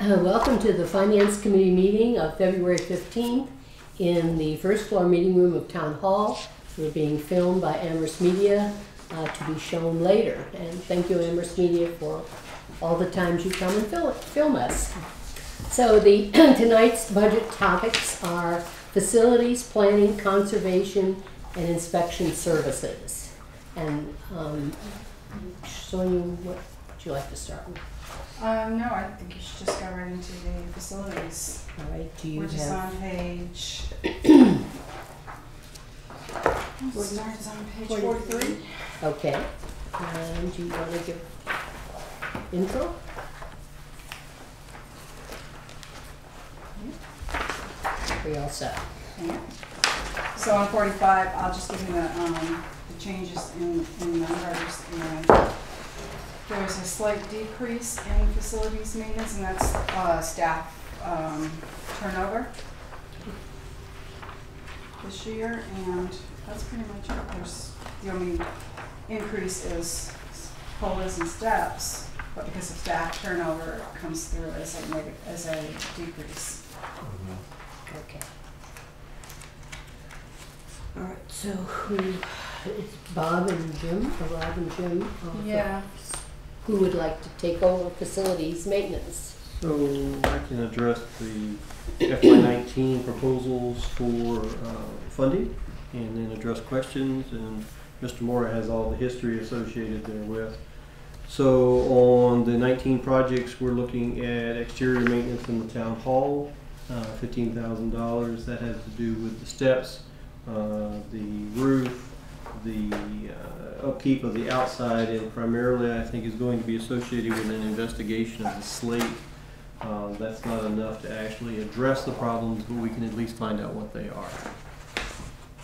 Welcome to the Finance Committee meeting of February 15th in the first floor meeting room of Town Hall. We're being filmed by Amherst Media to be shown later. And thank you, Amherst Media, for all the times you come and film us. So tonight's budget topics are facilities, planning, conservation, and inspection services. And Sonia, what would you like to start with? No, I think you should just go right into the facilities. All right, do you We're just have... on page... It's on page 43. Okay. And do you want to give intro? We all set. Yeah. So on 45, I'll just give you the changes in numbers. And there's a slight decrease in facilities maintenance, and that's staff turnover this year, and that's pretty much it. There's the only increase is COLAs and steps, but because of staff turnover, it comes through as a decrease. Okay. All right, so it's Bob and Jim, or Rob and Jim? Yeah. Who would like to take over facilities maintenance? So I can address the FY19 proposals for funding and then address questions, and Mr. Moore has all the history associated therewith. So on the 19 projects, we're looking at exterior maintenance in the town hall, $15,000. That has to do with the steps, the roof, the upkeep of the outside, and primarily I think is going to be associated with an investigation of the slate. That's not enough to actually address the problems, but we can at least find out what they are.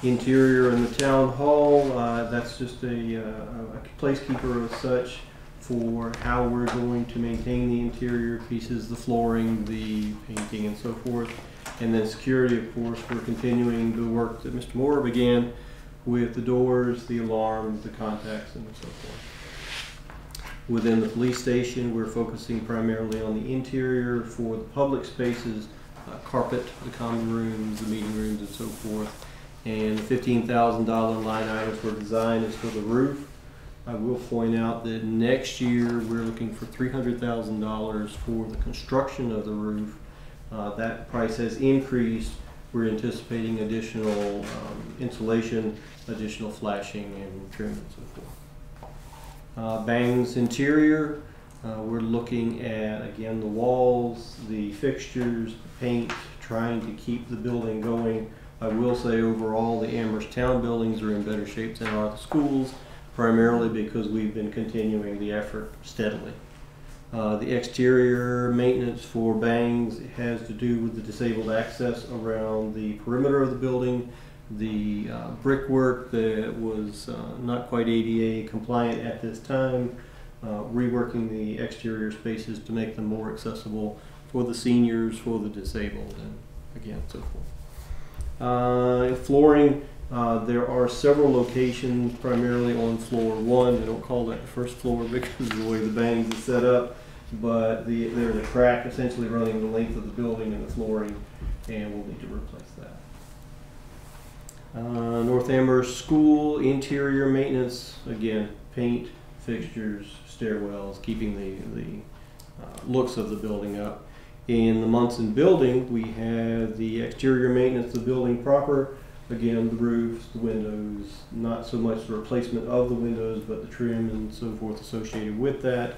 Interior in the town hall, that's just a placekeeper as such for how we're going to maintain the interior pieces, the flooring, the painting, and so forth. And then security, of course, we're continuing the work that Mr. Moore began with the doors, the alarms, the contacts, and so forth. Within the police station, we're focusing primarily on the interior for the public spaces, carpet, the common rooms, the meeting rooms, and so forth. And the $15,000 line item for design is for the roof. I will point out that next year we're looking for $300,000 for the construction of the roof. That price has increased. We're anticipating additional insulation, additional flashing, and trim, and so forth. Bang's interior, we're looking at, again, the walls, the fixtures, the paint, trying to keep the building going. I will say overall the Amherst town buildings are in better shape than are the schools, primarily because we've been continuing the effort steadily. The exterior maintenance for Bangs has to do with the disabled access around the perimeter of the building, the brickwork that was not quite ADA compliant at this time, reworking the exterior spaces to make them more accessible for the seniors, for the disabled, and again, so forth. Flooring, there are several locations, primarily on floor 1. They don't call that the first floor because of the way the Bangs is set up, but there's a crack essentially running the length of the building and the flooring, and we'll need to replace that. North Amherst School, interior maintenance, again, paint, fixtures, stairwells, keeping the looks of the building up. In the Munson building, we have the exterior maintenance of the building proper. Again, the roofs, the windows, not so much the replacement of the windows, but the trim and so forth associated with that.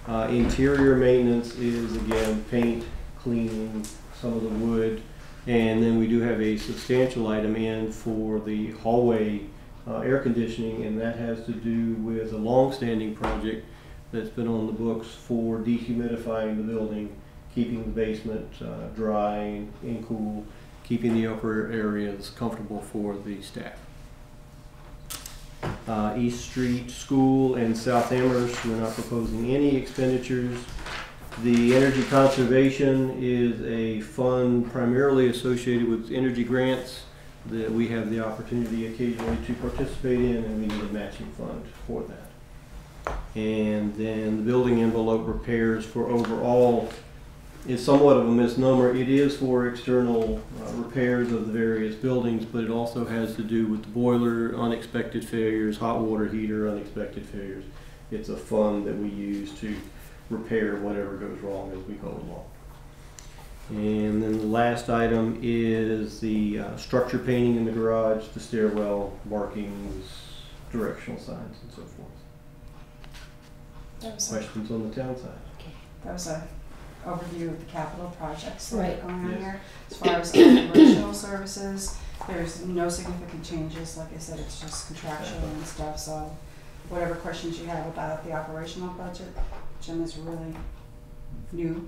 Interior maintenance is, again, paint, cleaning, some of the wood, and then we do have a substantial item in for the hallway air conditioning, and that has to do with a long-standing project that's been on the books for dehumidifying the building, keeping the basement dry and cool, keeping the upper areas comfortable for the staff. East Street School and South Amherst, we're not proposing any expenditures. The energy conservation is a fund primarily associated with energy grants that we have the opportunity occasionally to participate in, and we need a matching fund for that. And then the building envelope repairs for overall is somewhat of a misnomer. It is for external repairs of the various buildings, but it also has to do with the boiler, unexpected failures, hot water heater, unexpected failures. It's a fund that we use to repair whatever goes wrong as we go along. And then the last item is the structure painting in the garage, the stairwell, markings, directional signs, and so forth. Questions on the town side? That was a overview of the capital projects that Right. are going on here. As far as operational services, there's no significant changes. Like I said, it's just contractual and stuff. So whatever questions you have about the operational budget, Jim is really new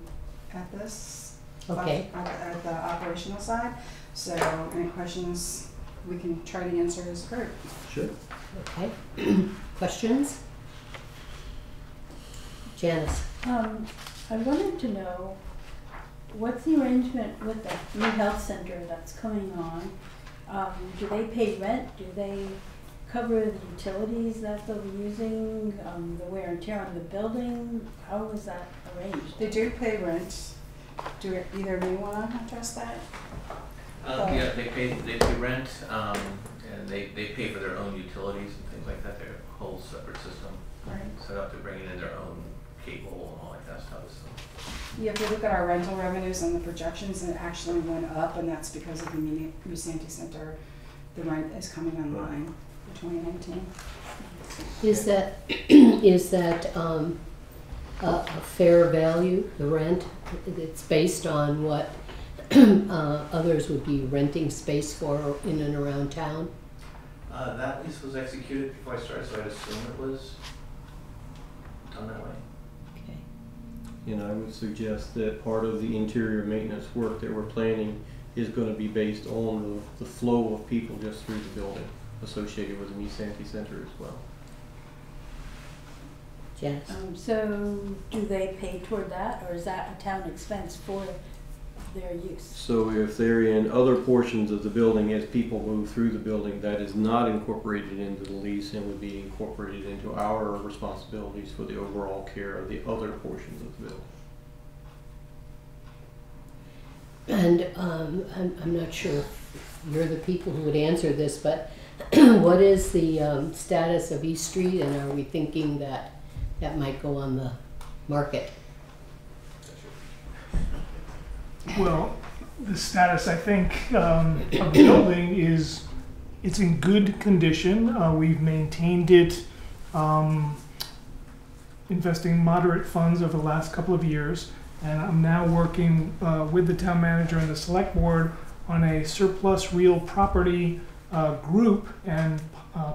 at this. Okay. At the operational side. So any questions we can try to answer as a group. Sure. Okay. Questions? Janice? I wanted to know, what's the arrangement with the new health center that's coming on? Do they pay rent? Do they cover the utilities that they'll be using, the wear and tear on the building? How is that arranged? They do pay rent. Do either of you want to address that? Yeah, they pay rent, and they pay for their own utilities and things like that. They're a whole separate system Right. set up to bring in their own cable and all like that stuff. So. Yeah, if you look at our rental revenues and the projections, it actually went up, and that's because of the MUNICIPAL Center. The rent is coming online for 2019. Is that a fair value, the rent? It's based on what others would be renting space for in and around town? That lease was executed before I started, so I'd assume it was done that way. Okay. And I would suggest that part of the interior maintenance work that we're planning is going to be based on the flow of people just through the building associated with the MUNICIPAL Center as well. Janice? So do they pay toward that, or is that a town expense for their use? So if they're in other portions of the building as people move through the building, that is not incorporated into the lease and would be incorporated into our responsibilities for the overall care of the other portions of the building. And I'm not sure if you're the people who would answer this, but what is the status of East Street, and are we thinking that that might go on the market? Well, the status, I think, of the building is it's in good condition. We've maintained it, investing moderate funds over the last couple of years. And I'm now working with the town manager and the select board on a surplus real property group and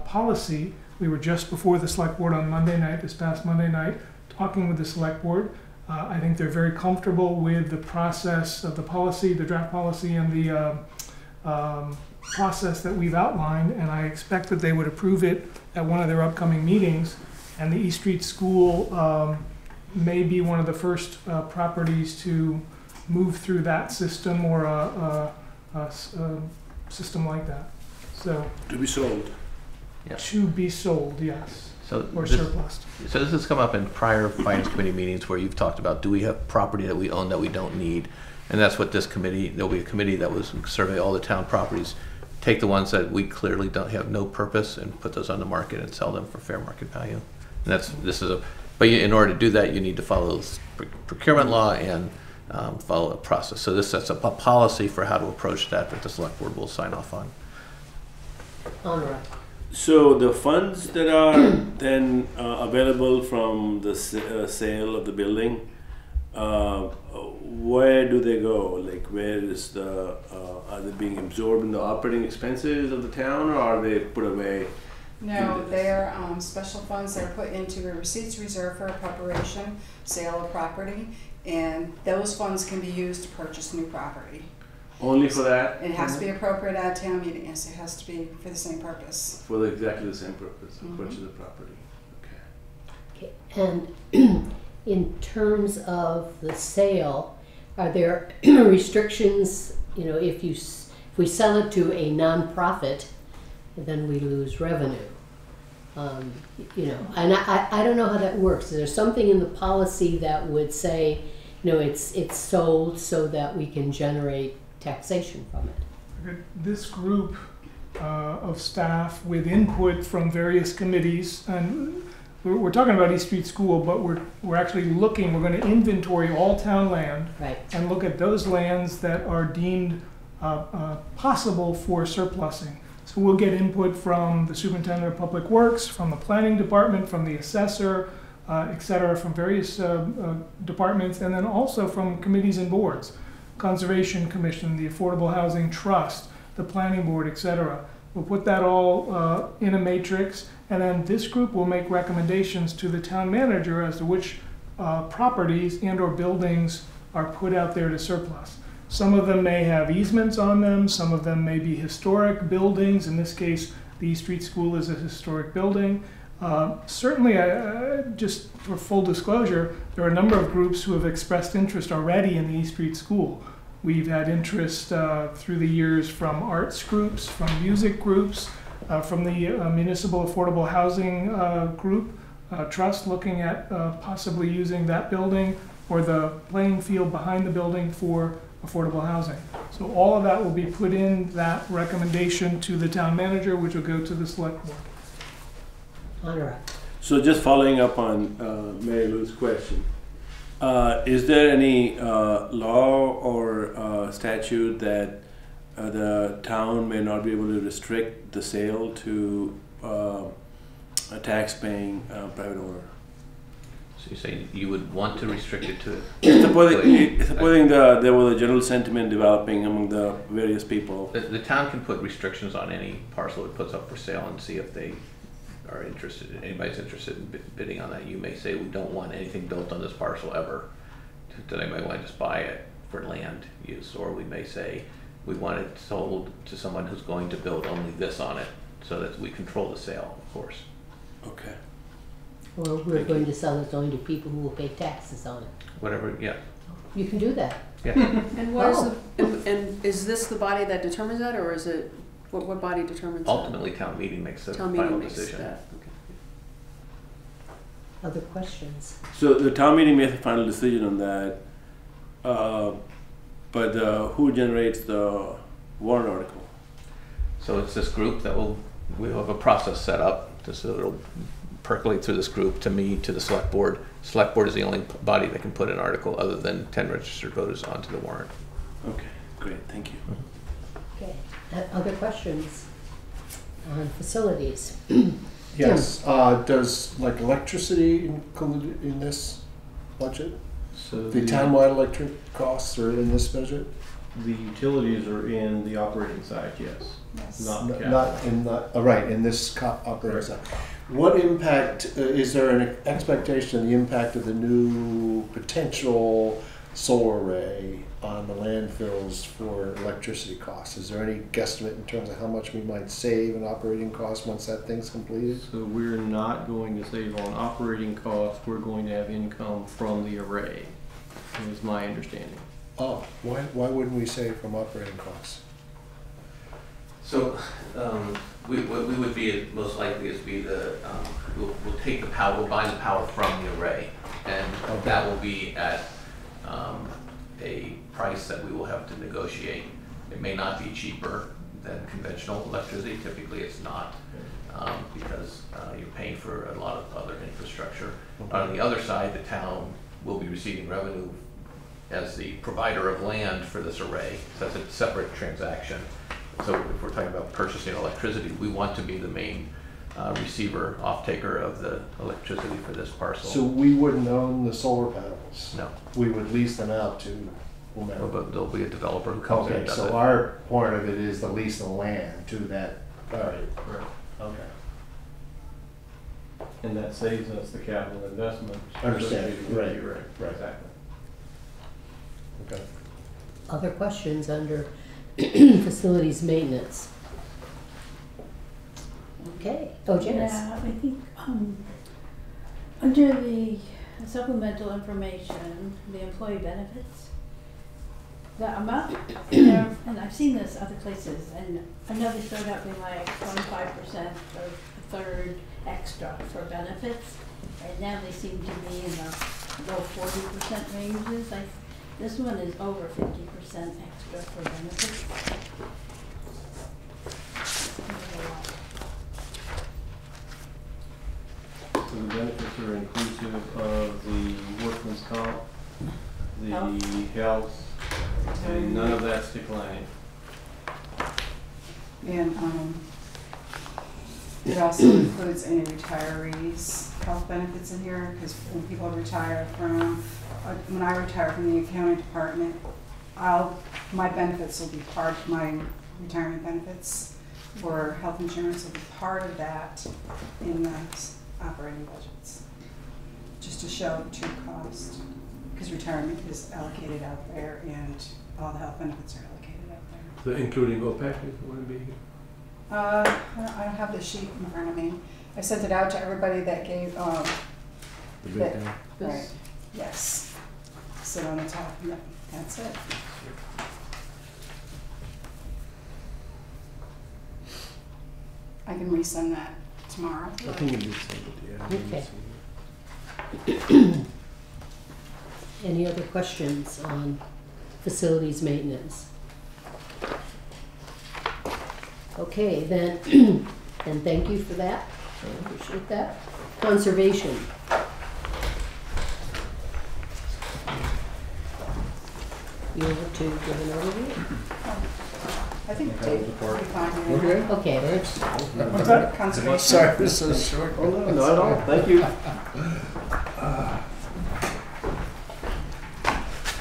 policy. We were just before the select board on Monday night, this past Monday night, talking with the select board. I think they're very comfortable with the process of the policy, the draft policy, and the process that we've outlined, and I expect that they would approve it at one of their upcoming meetings. And the East Street School may be one of the first properties to move through that system or a system like that. So To be sold. Yeah. to be sold, yes, So or this, surplus. so this has come up in prior finance committee meetings where you've talked about, do we have property that we own that we don't need? And that's what this committee, there'll be a committee that will survey all the town properties, take the ones that we clearly don't have no purpose and put those on the market and sell them for fair market value. And but in order to do that, you need to follow procurement law and follow a process. So this sets up a policy for how to approach that the select board will sign off on. Honora? So the funds that are then available from the sale of the building, where do they go? Like, where is are they being absorbed in the operating expenses of the town, or are they put away? No, they're special funds that are put into a receipts reserve for preparation, sale of property, and those funds can be used to purchase new property. Only for that? It has to be appropriate at town meeting, yes, it has to be for the same purpose. For exactly the same purpose, purchase the property. Okay. Okay. And in terms of the sale, are there restrictions? You know, if we sell it to a nonprofit, then we lose revenue. You know, and I don't know how that works. Is there something in the policy that would say No, it's sold so that we can generate taxation from it. This group of staff with input from various committees, and we're talking about East Street School, but we're actually looking, we're going to inventory all town land Right. and look at those lands that are deemed possible for surplusing. So we'll get input from the superintendent of public works, from the planning department, from the assessor, et cetera, from various departments, and then also from committees and boards. Conservation Commission, the Affordable Housing Trust, the Planning Board, et cetera. We'll put that all in a matrix, and then this group will make recommendations to the town manager as to which properties and or buildings are put out there to surplus. Some of them may have easements on them, some of them may be historic buildings. In this case, the East Street School is a historic building. Certainly, just for full disclosure, there are a number of groups who have expressed interest already in the East Street School. We've had interest through the years from arts groups, from music groups, from the Municipal Affordable Housing Group Trust, looking at possibly using that building or the playing field behind the building for affordable housing. So all of that will be put in that recommendation to the town manager, which will go to the select board. Honor. So just following up on Mary Lou's question, is there any law or statute that the town may not be able to restrict the sale to a tax-paying private owner? So you say you would want to restrict it to Supposing there was a general sentiment developing among the various people. the town can put restrictions on any parcel it puts up for sale and see if they are interested, anybody's interested in bidding on that. You may say, we don't want anything built on this parcel ever. Does anybody want to just buy it for land use? Or we may say, we want it sold to someone who's going to build only this on it, so that we control the sale, of course. Okay. Or we're going to sell it only to people who will pay taxes on it. Whatever, yeah. You can do that. Yeah. And what is Oh. and is this the body that determines that, or is it, what body determines Ultimately, town meeting makes the that? Town meeting final makes decision. that, okay. Other questions? So the town meeting makes a final decision on that, but who generates the warrant article? So it's this group that we'll have a process set up, so it'll percolate through this group to me, to the select board. Select board is the only body that can put an article other than 10 registered voters onto the warrant. Okay, great, thank you. Okay. Other questions on facilities? Yes, does like electricity include in this budget? So The townwide electric costs are in this budget? the utilities are in the operating side, yes. Yes. Not capital. Not in the, right, in this operating side. What impact, is there an expectation of the impact of the new potential solar array on the landfills for electricity costs? Is there any guesstimate in terms of how much we might save in operating costs once that thing's completed? So we're not going to save on operating costs, we're going to have income from the array, is my understanding. Oh, why wouldn't we save from operating costs? So what we would be most likely is we'll take the power, we'll buy the power from the array, and that will be at a price that we will have to negotiate. It may not be cheaper than conventional electricity. Typically, it's not, because you're paying for a lot of other infrastructure. On the other side, the town will be receiving revenue as the provider of land for this array. So that's a separate transaction. So if we're talking about purchasing electricity, we want to be the main receiver, off-taker of the electricity for this parcel. So we wouldn't own the solar panels? No. We would lease them out to whomever? But there'll be a developer who comes in Okay, and does so it. our part of it is the lease of land to that, all right, Right. okay. And that saves us the capital investment. Understand, associated with right, the array. right. Exactly. Okay. Other questions under facilities maintenance? Okay. Oh, Janice. Yeah, I think under the supplemental information, the employee benefits, the amount there, and I've seen this other places, and I know they started out being like 25% or a third extra for benefits, and now they seem to be in the low 40% ranges. This one is over 50% extra for benefits. So the benefits are inclusive of the workman's comp, the health, and none of that's declining. And it also includes any retirees' health benefits in here, because when people retire from, when I retire from the accounting department, my benefits will be part, my retirement benefits for health insurance will be part of that in the operating budgets, just to show the true cost, because retirement is allocated out there and all the health benefits are allocated out there. So including OPEC, would be? I don't have the sheet in front of me. I sent it out to everybody that gave, The breakdown? right, yes. Sit on the top, yep, that's it. I can resend that tomorrow. I think it is somebody, yeah. Okay. Any other questions on facilities maintenance? Okay, then, and thank you for that. I appreciate that. Conservation. You want to give an overview? I think Dave will be fine. Okay. Okay, that's, What's that? Conservation. Sorry, it's so short. Oh, no, not at all. Thank you.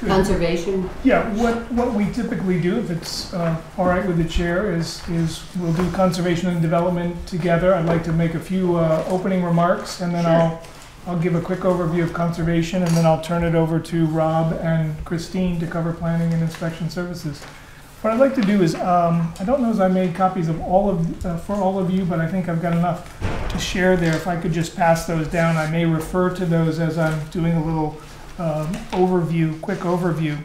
conservation. Yeah, what we typically do, if it's all right with the chair, is we'll do conservation and development together. I'd like to make a few opening remarks, and then Sure. I'll give a quick overview of conservation, and then I'll turn it over to Rob and Christine to cover planning and inspection services. What I'd like to do is, I don't know if I made copies of for all of you, but I think I've got enough to share there. If I could just pass those down, I may refer to those as I'm doing a little quick overview.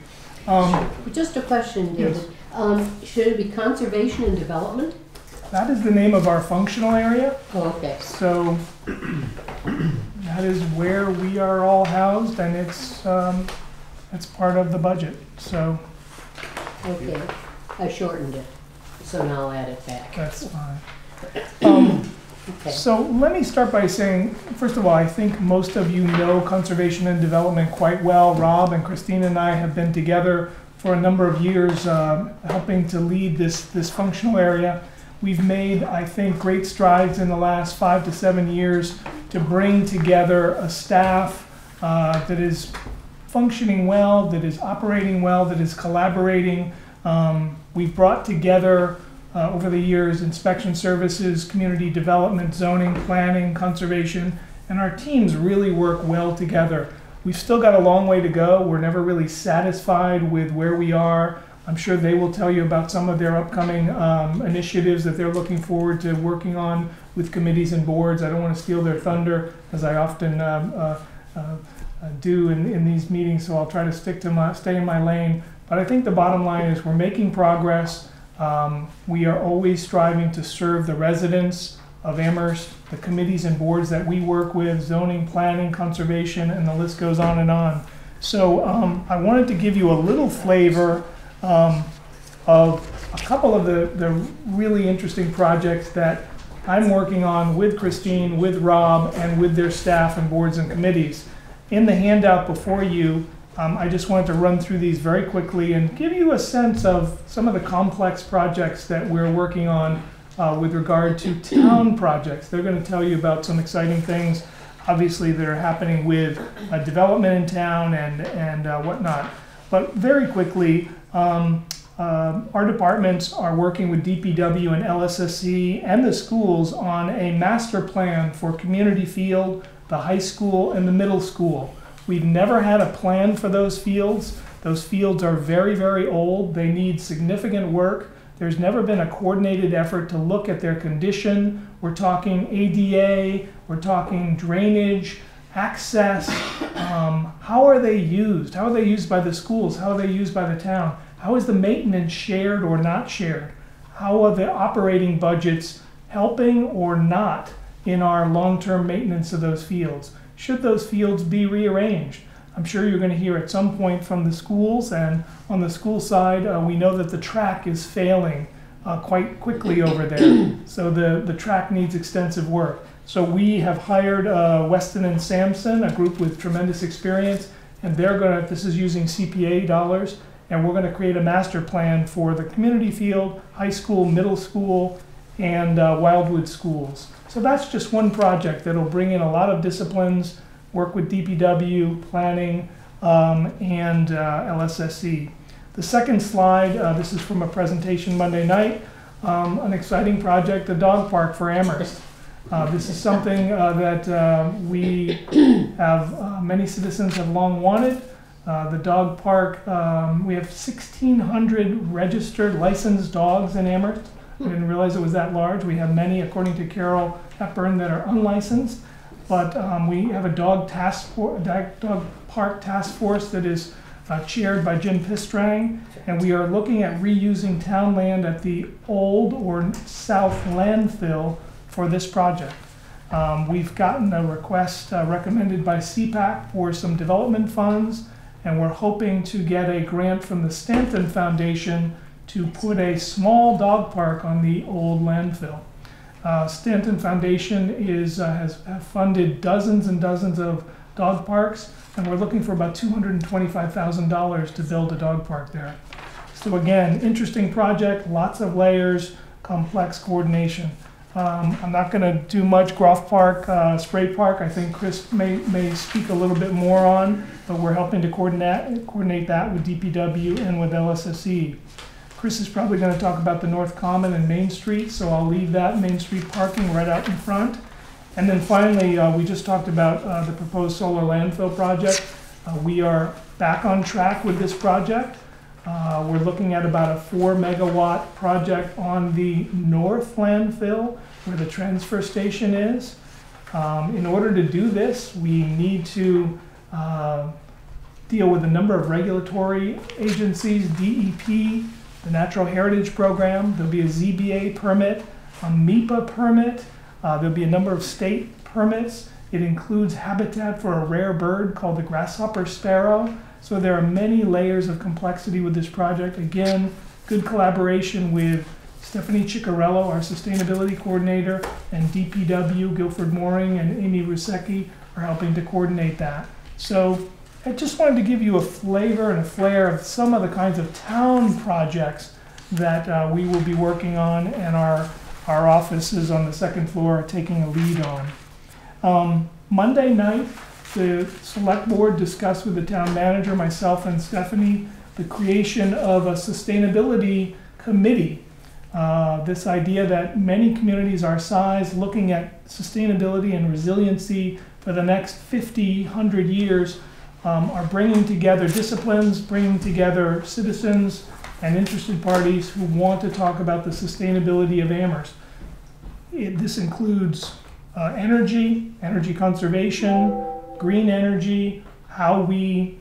Just a question, David. Should it be conservation and development? That is the name of our functional area. Oh, okay. So that is where we are all housed, and it's part of the budget. So Okay. I shortened it, so now I'll add it back. that's fine. Okay. So let me start by saying, first of all, I think most of you know conservation and development quite well. Rob and Christine and I have been together for a number of years helping to lead this functional area. We've made, I think, great strides in the last 5 to 7 years to bring together a staff that is functioning well, that is operating well, that is collaborating. We've brought together over the years inspection services, community development, zoning, planning, conservation, and our teams really work well together. We've still got a long way to go. We're never really satisfied with where we are. I'm sure they will tell you about some of their upcoming initiatives that they're looking forward to working on with committees and boards. I don't want to steal their thunder, as I often do in these meetings, so I'll try to stay in my lane. But I think the bottom line is we're making progress. We are always striving to serve the residents of Amherst, the committees and boards that we work with, zoning, planning, conservation, and the list goes on and on. So I wanted to give you a little flavor of a couple of the really interesting projects that I'm working on with Christine, with Rob, and with their staff and boards and committees. In the handout before you, I just wanted to run through these very quickly and give you a sense of some of the complex projects that we're working on with regard to town projects. They're going to tell you about some exciting things, obviously, that are happening with development in town and whatnot. But very quickly, our departments are working with DPW and LSSC and the schools on a master plan for Community Field, the high school, and the middle school. We've never had a plan for those fields. Those fields are very, very old. They need significant work. There's never been a coordinated effort to look at their condition. We're talking ADA, we're talking drainage, access. How are they used? How are they used by the schools? How are they used by the town? How is the maintenance shared or not shared? How are the operating budgets helping or not in our long-term maintenance of those fields? Should those fields be rearranged? I'm sure you're going to hear at some point from the schools, and on the school side, we know that the track is failing quite quickly over there. So the track needs extensive work. So we have hired Weston and Sampson, a group with tremendous experience, and they're going to, this is using CPA dollars, and we're going to create a master plan for the community field, high school, middle school, and Wildwood schools. So that's just one project that'll bring in a lot of disciplines, work with DPW, planning, and LSSE. The second slide, this is from a presentation Monday night, an exciting project, the dog park for Amherst. This is something that we have, many citizens have long wanted. The dog park, we have 1,600 registered licensed dogs in Amherst. I didn't realize it was that large. We have many, according to Carol Hepburn, that are unlicensed. But we have a dog park task force that is chaired by Jim Pistrang, and we are looking at reusing town land at the old or south landfill for this project. We've gotten a request recommended by CPAC for some development funds, and we're hoping to get a grant from the Stanton Foundation to put a small dog park on the old landfill. Stanton Foundation has funded dozens and dozens of dog parks, and we're looking for about $225,000 to build a dog park there. So again, interesting project, lots of layers, complex coordination. I'm not going to do much Groff Park, Spray Park. I think Chris may speak a little bit more on, but we're helping to coordinate that with DPW and with LSSE. Chris is probably going to talk about the North Common and Main Street, so I'll leave that Main Street parking right out in front. And then finally, we just talked about the proposed solar landfill project. We are back on track with this project. We're looking at about a 4 megawatt project on the north landfill where the transfer station is. In order to do this, we need to deal with a number of regulatory agencies, DEP, the Natural Heritage Program. There'll be a ZBA permit, a MEPA permit. There'll be a number of state permits. It includes habitat for a rare bird called the grasshopper sparrow. So there are many layers of complexity with this project. Again, good collaboration with Stephanie Ciccarello, our sustainability coordinator, and DPW, Guilford Mooring, and Amy Rusecki are helping to coordinate that. So I just wanted to give you a flavor and a flair of some of the kinds of town projects that we will be working on, and our offices on the second floor are taking a lead on. Monday night, the select board discussed with the town manager, myself and Stephanie, the creation of a sustainability committee. This idea that many communities our size looking at sustainability and resiliency for the next 50, 100 years are bringing together disciplines, bringing together citizens and interested parties who want to talk about the sustainability of Amherst. This includes energy conservation, green energy, how we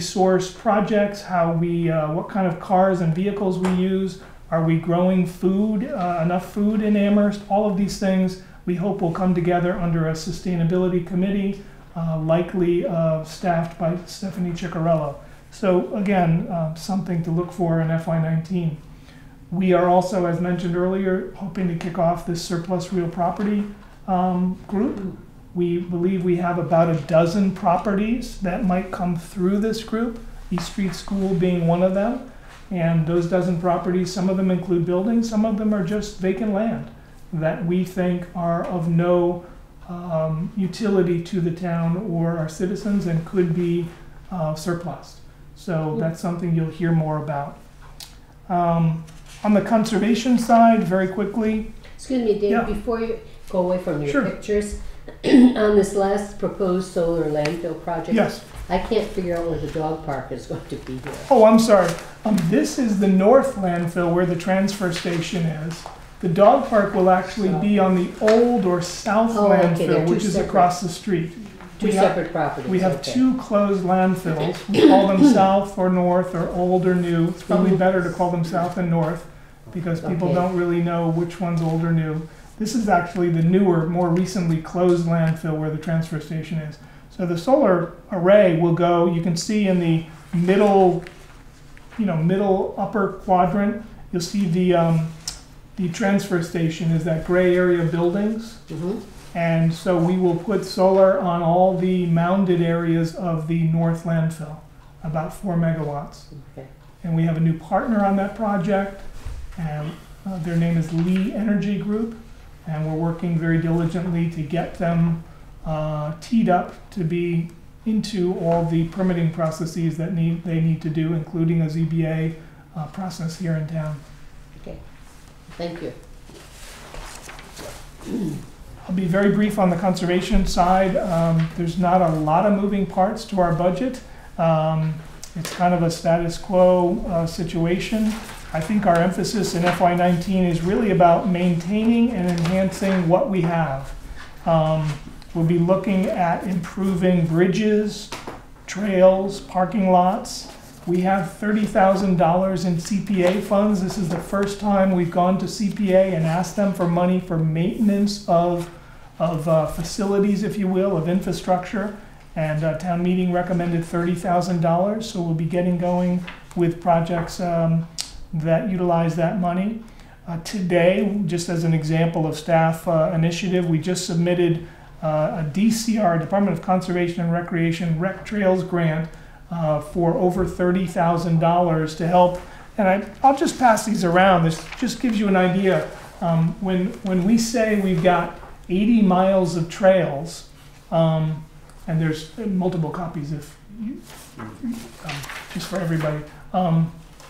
source projects, what kind of cars and vehicles we use. Are we growing food, enough food in Amherst? All of these things we hope will come together under a sustainability committee, likely staffed by Stephanie Ciccarello. So again, something to look for in FY19. We are also, as mentioned earlier, hoping to kick off this surplus real property group. We believe we have about a dozen properties that might come through this group, East Street School being one of them. And those dozen properties, some of them include buildings, some of them are just vacant land that we think are of no utility to the town or our citizens and could be surplused. So that's something you'll hear more about. On the conservation side, very quickly. Excuse me, Dave, before you go away from your Sure. pictures, on this last proposed solar landfill project, Yes. I can't figure out where the dog park is going to be here. Oh, I'm sorry. This is the north landfill where the transfer station is. The dog park will actually be on the old or south landfill, which is across the street. Two separate properties. We have two closed landfills. We call them south or north or old or new. It's probably better to call them south and north because people don't really know which one's old or new. This is actually the newer, more recently closed landfill where the transfer station is. So the solar array will go, you can see in the middle, middle upper quadrant, you'll see the transfer station is that gray area of buildings. Mhm. And so we will put solar on all the mounded areas of the north landfill, about 4 megawatts. Okay. And we have a new partner on that project, and their name is Lee Energy Group, and we're working very diligently to get them teed up to be into all the permitting processes that they need to do, including a ZBA process here in town. Okay. Thank you. I'll be very brief on the conservation side. There's not a lot of moving parts to our budget. It's kind of a status quo situation. I think our emphasis in FY19 is really about maintaining and enhancing what we have. We'll be looking at improving bridges, trails, parking lots. We have $30,000 in CPA funds. This is the first time we've gone to CPA and asked them for money for maintenance of facilities, if you will, of infrastructure. And town meeting recommended $30,000, so we'll be getting going with projects that utilize that money. Today, just as an example of staff initiative, we just submitted a DCR, Department of Conservation and Recreation, Rec Trails grant for over $30,000 to help. And I'll just pass these around. This just gives you an idea. When we say we've got 80 miles of trails, and there's multiple copies if you, just for everybody.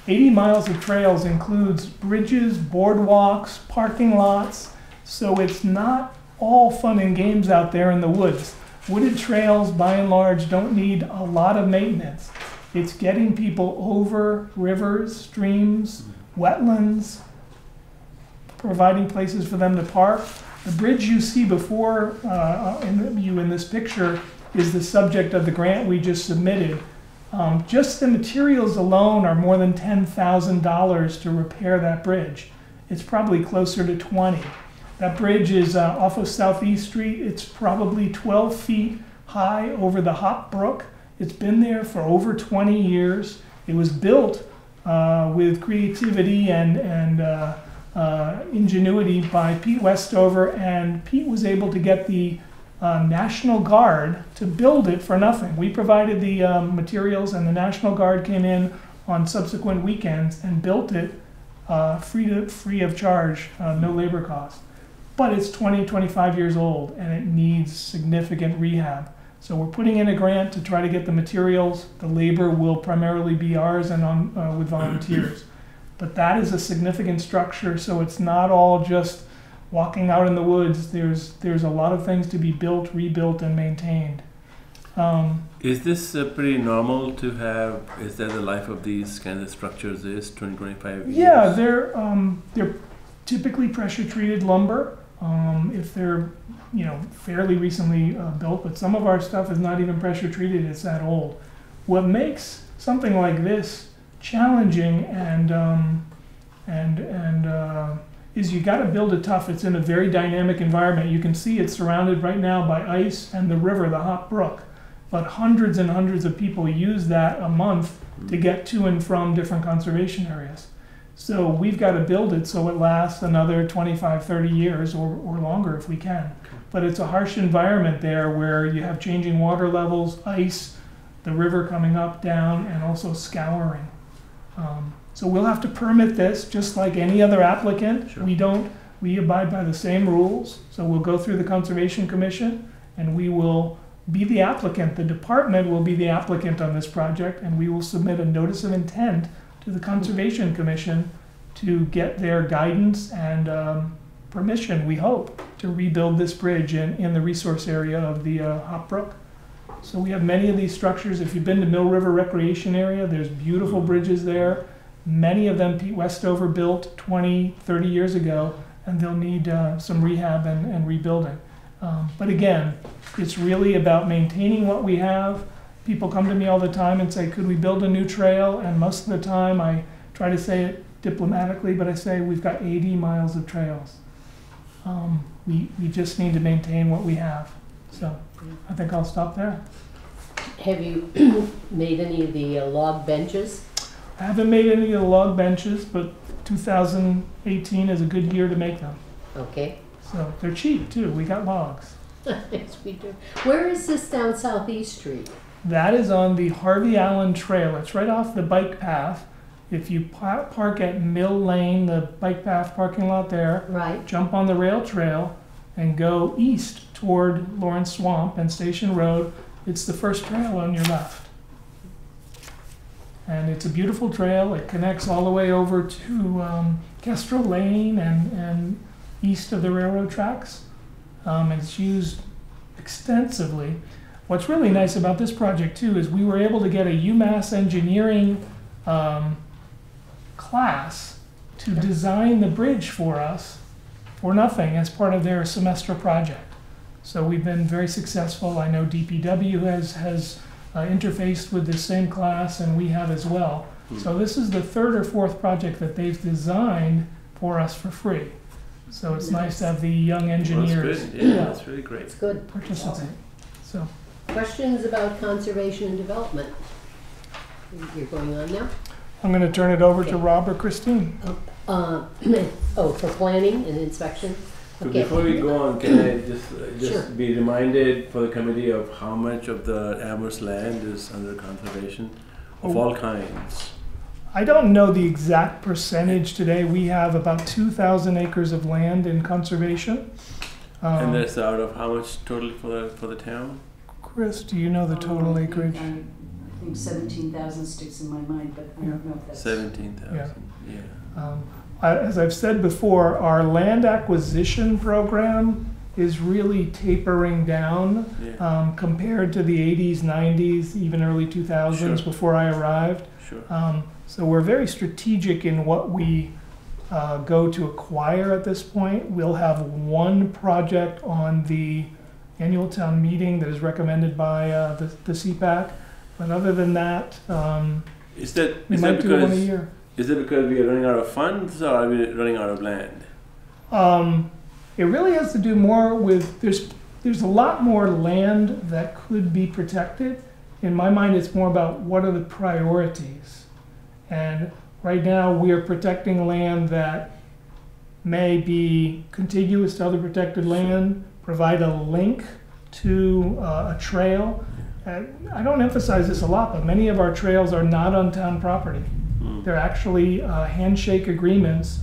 80 miles of trails includes bridges, boardwalks, parking lots, so it's not all fun and games out there in the woods. Wooded trails, by and large, don't need a lot of maintenance. It's getting people over rivers, streams, wetlands, providing places for them to park. The bridge you see before in this picture is the subject of the grant we just submitted. Just the materials alone are more than $10,000 to repair that bridge. It's probably closer to 20. That bridge is off of Southeast Street. It's probably 12 feet high over the Hop Brook. It's been there for over 20 years. It was built with creativity and ingenuity by Pete Westover, and Pete was able to get the National Guard to build it for nothing. We provided the materials, and the National Guard came in on subsequent weekends and built it free of charge, no labor cost. But it's 20, 25 years old, and it needs significant rehab. So we're putting in a grant to try to get the materials. The labor will primarily be ours and with volunteers. But that is a significant structure, so it's not all just walking out in the woods. There's a lot of things to be built, rebuilt, and maintained. Is this pretty normal to have? Is that the life of these kinds of structures is 20, 25 years? Yeah, they're typically pressure-treated lumber. If they're fairly recently built, but some of our stuff is not even pressure-treated. It's that old. What makes something like this challenging is you got to build it tough. It's in a very dynamic environment. You can see it's surrounded right now by ice and the river, the Hop Brook. But hundreds and hundreds of people use that a month to get to and from different conservation areas. So we've got to build it so it lasts another 25, 30 years or longer if we can. But it's a harsh environment there where you have changing water levels, ice, the river coming up, down, and also scouring. So we'll have to permit this just like any other applicant. Sure. We abide by the same rules. So we'll go through the Conservation Commission and we will be the applicant. The department will be the applicant on this project, and we will submit a notice of intent to the Conservation Commission to get their guidance and permission, we hope, to rebuild this bridge in the resource area of the Hop Brook. So we have many of these structures. If you've been to Mill River Recreation Area, there's beautiful bridges there. Many of them Pete Westover built 20, 30 years ago, and they'll need some rehab and rebuilding. But again, it's really about maintaining what we have. People come to me all the time and say, could we build a new trail? And most of the time I try to say it diplomatically, but I say we've got 80 miles of trails. We just need to maintain what we have. So I think I'll stop there. Have you made any of the log benches? I haven't made any of the log benches, but 2018 is a good year to make them. Okay. So they're cheap too. We got logs. Yes, we do. Where is this down Southeast Street? That is on the Harvey Allen Trail. It's right off the bike path. If you park at Mill Lane, the bike path parking lot there, Right. jump on the rail trail and go east toward Lawrence Swamp and Station Road, it's the first trail on your left. And it's a beautiful trail. It connects all the way over to Kestrel Lane and east of the railroad tracks. It's used extensively. What's really nice about this project too is we were able to get a UMass engineering class to design the bridge for us for nothing as part of their semester project. So we've been very successful. I know DPW has interfaced with this same class, and we have as well. So this is the third or fourth project that they've designed for us for free. So it's nice to have the young engineers That's good. Yeah, that's really great. It's good. participate. So Questions about conservation and development? You're going on now? I'm going to turn it over to Okay. Rob or Christine. Oh, for planning and inspection? So Okay. before we go on, can I just Sure. be reminded for the committee of how much of the Amherst land is under conservation of all kinds? I don't know the exact percentage today. We have about 2,000 acres of land in conservation. And that's out of how much total for the town? Chris, do you know the total acreage? I think 17,000 sticks in my mind, but I don't know if that's. 17,000. Yeah. As I've said before, our land acquisition program is really tapering down Yeah. compared to the 80s, 90s, even early 2000s Sure. before I arrived. Sure. So we're very strategic in what we go to acquire at this point. We'll have one project on the annual town meeting that is recommended by the CPAC. But other than that, Is that we is might that do one a because year. is it because we are running out of funds or are we running out of land? It really has to do more with, there's a lot more land that could be protected. In my mind, it's more about what are the priorities. And right now, we are protecting land that may be contiguous to other protected land, provide a link to a trail. I don't emphasize this a lot, but many of our trails are not on town property. They're actually handshake agreements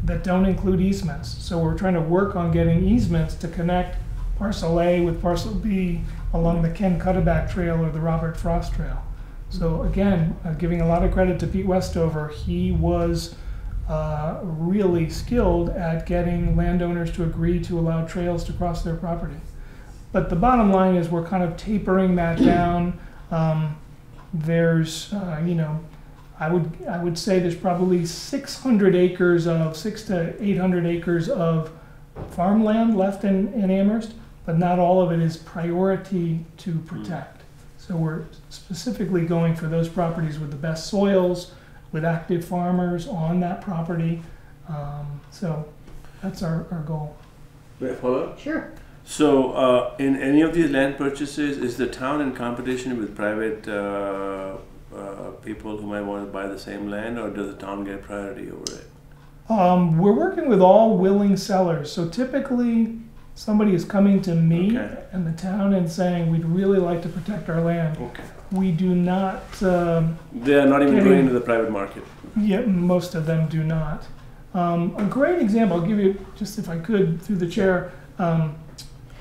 that don't include easements. So we're trying to work on getting easements to connect parcel A with parcel B along the Ken Cuddeback Trail or the Robert Frost Trail. So again, giving a lot of credit to Pete Westover, he was really skilled at getting landowners to agree to allow trails to cross their property. But the bottom line is we're kind of tapering that down. There's, I would say there's probably 600 acres of 600 to 800 acres of farmland left in Amherst, but not all of it is priority to protect. So we're specifically going for those properties with the best soils, with active farmers on that property. So that's our goal. May I follow up? Sure. So, in any of these land purchases, is the town in competition with private people who might want to buy the same land, or does the town get priority over it? We're working with all willing sellers. So typically, somebody is coming to me Okay. and the town and saying, we'd really like to protect our land. Okay. We do not, They are not even Getting- going into the private market. yet most of them do not. A great example, I'll give you, just if I could, through the chair.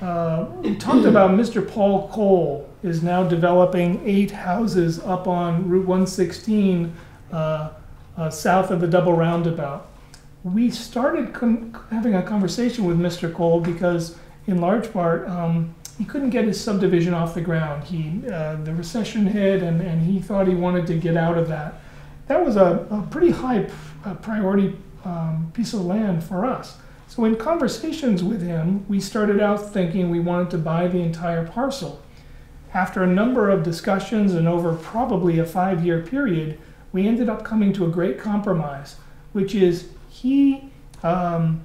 We talked about Mr. Paul Cole is now developing 8 houses up on Route 116 south of the double roundabout. We started having a conversation with Mr. Cole because, in large part, he couldn't get his subdivision off the ground. The recession hit, and he thought he wanted to get out of that. That was a pretty high priority piece of land for us. So in conversations with him, we started out thinking we wanted to buy the entire parcel. After a number of discussions and over probably a 5-year period, we ended up coming to a great compromise, which is he shrunk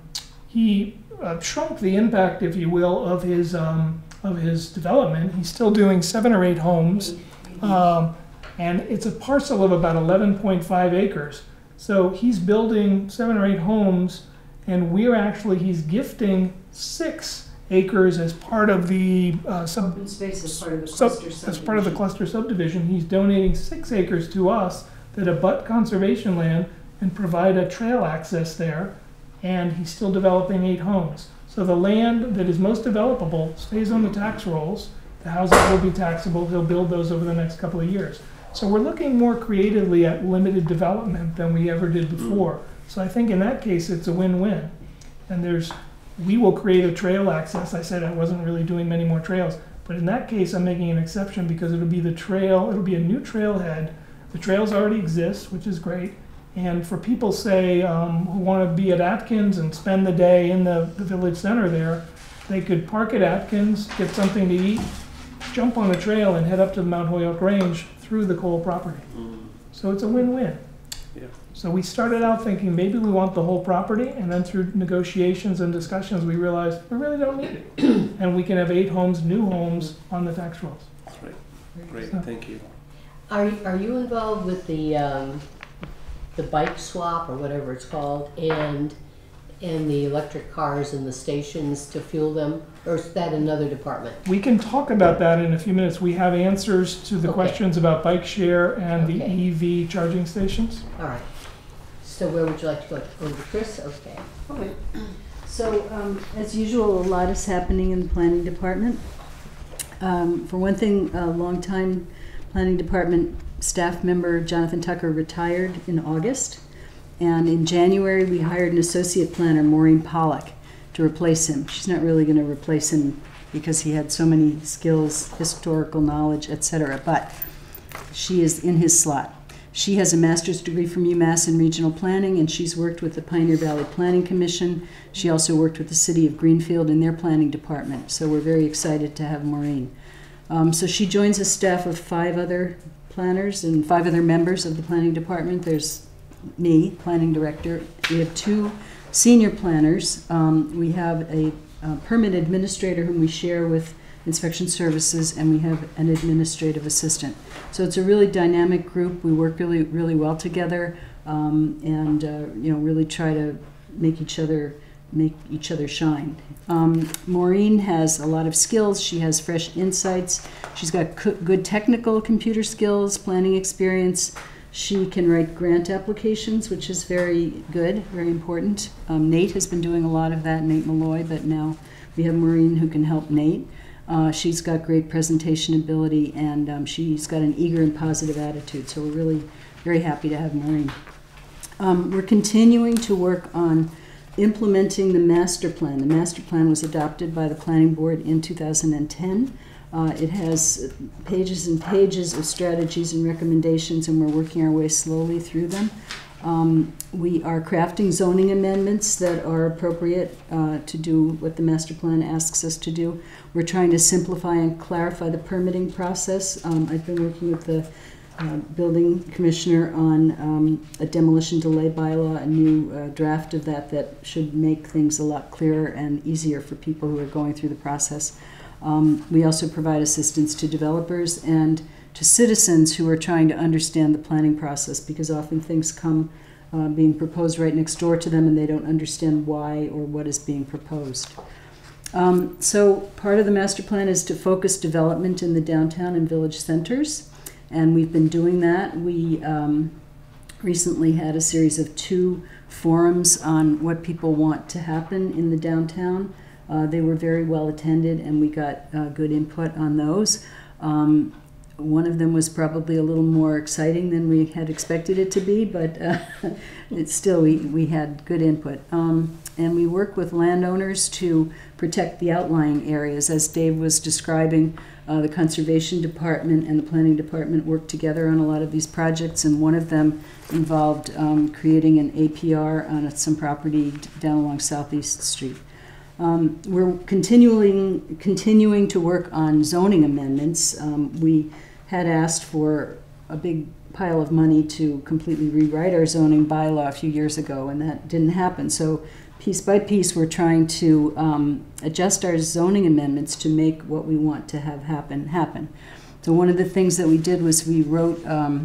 the impact, if you will, of his of his development. He's still doing 7 or 8 homes, and it's a parcel of about 11.5 acres. So he's building 7 or 8 homes, and he's gifting 6 acres as part of the Open space as part of the cluster subdivision. as part of the cluster subdivision. He's donating 6 acres to us that abut conservation land and provide a trail access there, and he's still developing 8 homes. So the land that is most developable stays on the tax rolls. The houses will be taxable. He'll build those over the next couple of years. So we're looking more creatively at limited development than we ever did before. So I think in that case, it's a win-win. And we will create a trail access. I said I wasn't really doing many more trails, but in that case, I'm making an exception because it'll be it'll be a new trailhead. The trails already exist, which is great. And for people, say, who want to be at Atkins and spend the day in the village center there, they could park at Atkins, get something to eat, jump on a trail, and head up to the Mount Holyoke Range through the Cole property. So it's a win-win. Yeah. So we started out thinking maybe we want the whole property, and then through negotiations and discussions, we realized we really don't need it. And we can have 8 homes, new homes, on the tax rolls. That's right. Great, So- thank you. Are you involved with the bike swap or whatever it's called, and the electric cars and the stations to fuel them, or is that another department? We can talk about that in a few minutes. We have answers to the Okay. questions about bike share and the Okay. EV charging stations. All right. So where would you like to go? Over to Chris? Okay. Okay. So, as usual, a lot is happening in the planning department. For one thing, a longtime planning department staff member, Jonathan Tucker, retired in August. And in January, we hired an associate planner, Maureen Pollack, to replace him. She's not really going to replace him because he had so many skills, historical knowledge, etc. But she is in his slot. She has a master's degree from UMass in regional planning, and she's worked with the Pioneer Valley Planning Commission. She also worked with the city of Greenfield in their planning department. So we're very excited to have Maureen. So she joins a staff of 5 other planners and 5 other members of the planning department. There's me, planning director. We have 2 senior planners. We have a permit administrator whom we share with inspection services, and we have an administrative assistant. So it's a really dynamic group. We work really, really well together, and really try to make each other shine. Maureen has a lot of skills. She has fresh insights. She's got good technical computer skills, planning experience. She can write grant applications, which is very good, very important. Nate has been doing a lot of that, Nate Malloy, but now we have Maureen who can help Nate. She's got great presentation ability, and she's got an eager and positive attitude, so we're really very happy to have Maureen. We're continuing to work on implementing the master plan. The master plan was adopted by the planning board in 2010. It has pages and pages of strategies and recommendations, and we're working our way slowly through them. We are crafting zoning amendments that are appropriate to do what the master plan asks us to do. We're trying to simplify and clarify the permitting process. I've been working with the building commissioner on a demolition delay bylaw, a new draft of that should make things a lot clearer and easier for people who are going through the process. We also provide assistance to developers and to citizens who are trying to understand the planning process, because often things come being proposed right next door to them and they don't understand why or what is being proposed. So part of the master plan is to focus development in the downtown and village centers, and we've been doing that. We recently had a series of 2 forums on what people want to happen in the downtown. They were very well attended, and we got good input on those. One of them was probably a little more exciting than we had expected it to be, but we had good input. And we work with landowners to protect the outlying areas. As Dave was describing, the Conservation Department and the Planning Department worked together on a lot of these projects, and one of them involved creating an APR on some property down along Southeast Street. We're continuing to work on zoning amendments. We had asked for a big pile of money to completely rewrite our zoning bylaw a few years ago, and that didn't happen. So piece by piece, we're trying to adjust our zoning amendments to make what we want to have happen. So one of the things that we did was we wrote a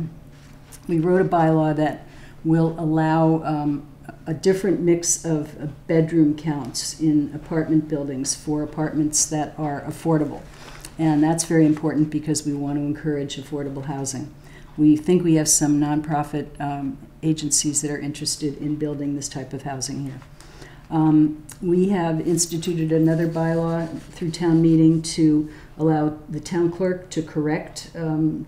bylaw that will allow a different mix of bedroom counts in apartment buildings for apartments that are affordable. And that's very important because we want to encourage affordable housing. We think we have some nonprofit agencies that are interested in building this type of housing here. We have instituted another bylaw through town meeting to allow the town clerk to correct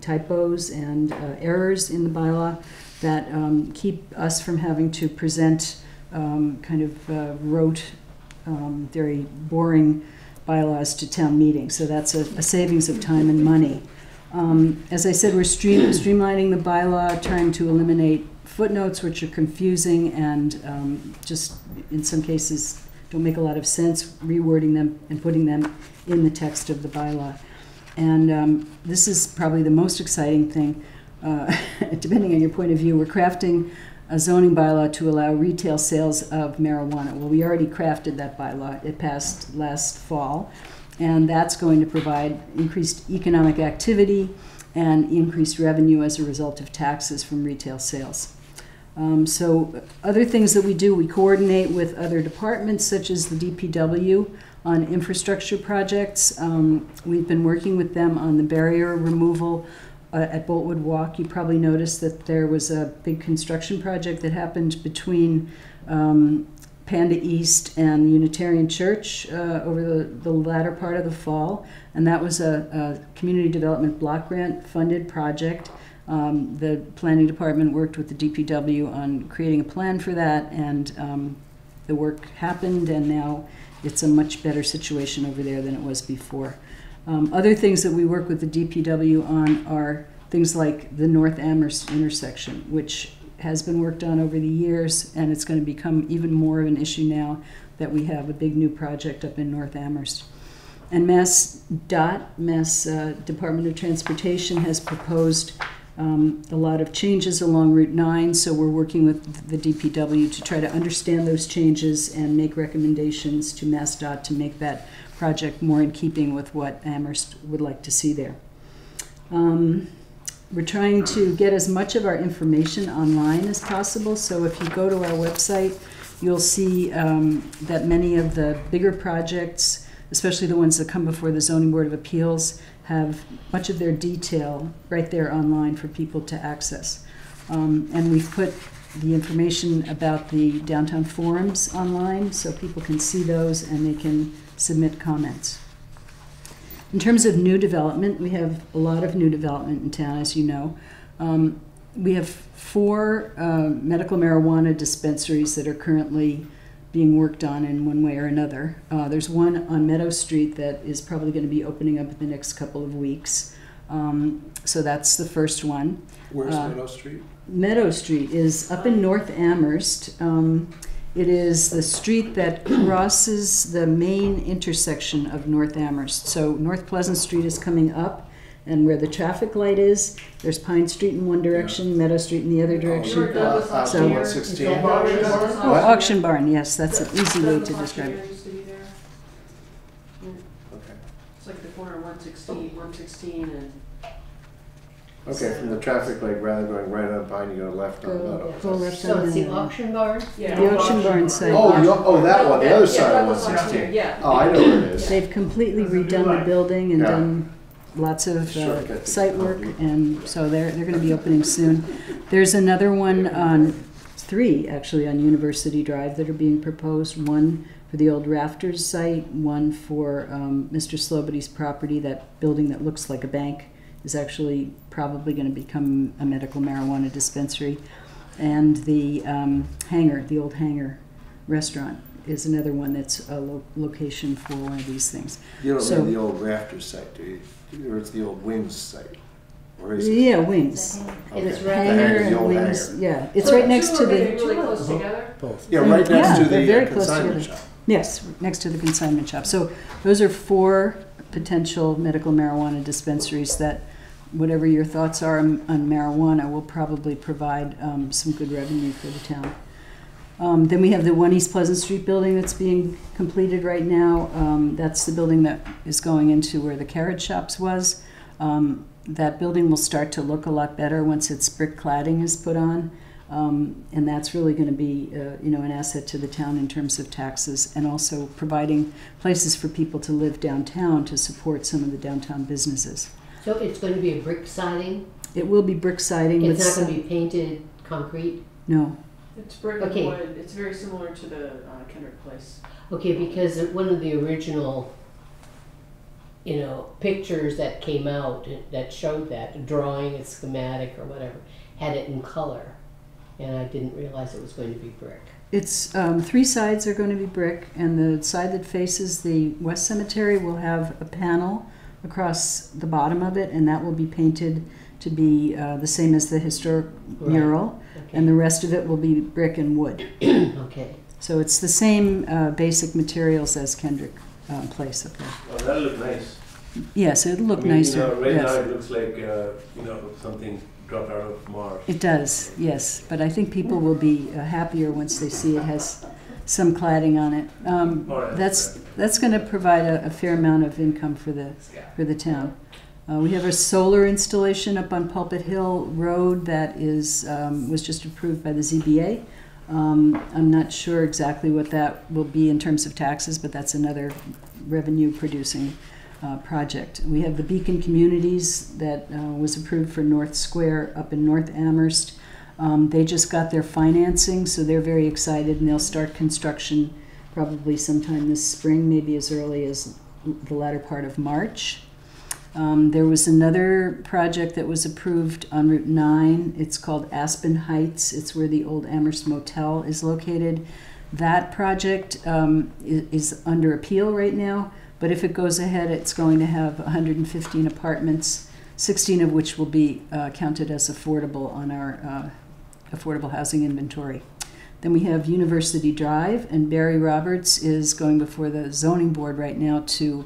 typos and errors in the bylaw that keep us from having to present kind of rote, very boring bylaws to town meeting. So that's a savings of time and money. As I said, we're streamlining the bylaw, trying to eliminate footnotes, which are confusing and just in some cases don't make a lot of sense, rewording them and putting them in the text of the bylaw. And this is probably the most exciting thing. Depending on your point of view, we're crafting a zoning bylaw to allow retail sales of marijuana. Well, we already crafted that bylaw. It passed last fall, and that's going to provide increased economic activity and increased revenue as a result of taxes from retail sales. So other things that we do, we coordinate with other departments such as the DPW on infrastructure projects. We've been working with them on the barrier removal at Boltwood Walk. You probably noticed that there was a big construction project that happened between Panda East and Unitarian Church over the latter part of the fall, and that was a community development block grant funded project. The planning department worked with the DPW on creating a plan for that, and the work happened, and now it's a much better situation over there than it was before. Other things that we work with the DPW on are things like the North Amherst intersection, which has been worked on over the years, and it's going to become even more of an issue now that we have a big new project up in North Amherst. And Mass Department of Transportation has proposed a lot of changes along Route 9, so we're working with the DPW to try to understand those changes and make recommendations to MassDOT to make that project more in keeping with what Amherst would like to see there. We're trying to get as much of our information online as possible, so if you go to our website, you'll see that many of the bigger projects, especially the ones that come before the Zoning Board of Appeals, have much of their detail right there online for people to access. And we've put the information about the downtown forums online so people can see those and they can submit comments. In terms of new development, we have a lot of new development in town, as you know. We have 4 medical marijuana dispensaries that are currently being worked on in one way or another. There's one on Meadow Street that is probably going to be opening up in the next couple of weeks. So that's the first one. Where's Meadow Street? Meadow Street is up in North Amherst. It is the street that crosses the main intersection of North Amherst. So North Pleasant Street is coming up, and where the traffic light is, there's Pine Street in one direction, Meadow Street in the other direction. So 116. Auction Barn, yes, that's an easy way to describe it. Okay. It's like the corner of 116 and... Okay, from the traffic light, rather than going right on Pine, you go left on Meadow. Go left So on it's the Meadow. auction barn? The Auction Barn site. Oh, that one, the other side of Douglas 116. Yeah. Oh, I know where it is. They've completely redone the building and Yeah. done lots of Shortcut. site work, and so they're going to be opening soon. There's another one on 3 actually on University Drive that are being proposed. One for the old Rafters site, one for Mr. Slobody's property. That building that looks like a bank is actually probably going to become a medical marijuana dispensary. And the hangar, the old hangar restaurant, is another one that's a location for one of these things. You don't So- mean the old Rafters site, do you? Or it's the old Wings site? Or is it? Yeah, Wings. And it's Okay. right The Hangar hangar, the and old Wings. hangar. Yeah, it's right next to the. really close together? Yeah, right next Yeah, to they're the very close consignment together. shop. Yes, next to the consignment shop. So those are 4 potential medical marijuana dispensaries that, whatever your thoughts are on marijuana, will probably provide some good revenue for the town. Then we have the 1 East Pleasant Street building that's being completed right now. That's the building that is going into where the carrot shops was. That building will start to look a lot better once its brick cladding is put on. And that's really going to be, an asset to the town in terms of taxes, and also providing places for people to live downtown to support some of the downtown businesses. So it's going to be a brick siding? It will be brick siding. It's not going to be painted concrete? No. It's brick Okay. and wood. It's very similar to the Kendrick Place. Okay, because one of the original, pictures that came out that showed that, a drawing, a schematic or whatever, had it in color. And I didn't realize it was going to be brick. It's 3 sides are going to be brick, and the side that faces the West Cemetery will have a panel across the bottom of it, and that will be painted to be the same as the historic mural, Okay. and the rest of it will be brick and wood. Okay. So it's the same basic materials as Kendrick Place up there. Oh, that'll look nice. Yes, it'll look nicer. Right yes. now it looks like, something dropped out of Mars. It does, yes, but I think people will be happier once they see it has some cladding on it. That's going to provide a fair amount of income for the town. We have a solar installation up on Pulpit Hill Road that was just approved by the ZBA. I'm not sure exactly what that will be in terms of taxes, but that's another revenue-producing project. We have the Beacon Communities that was approved for North Square up in North Amherst. They just got their financing, so they're very excited, and they'll start construction probably sometime this spring, maybe as early as the latter part of March. There was another project that was approved on Route 9. It's called Aspen Heights. It's where the old Amherst Motel is located. That project is under appeal right now, but if it goes ahead, it's going to have 115 apartments, 16 of which will be counted as affordable on our affordable housing inventory. Then we have University Drive, and Barry Roberts is going before the zoning board right now to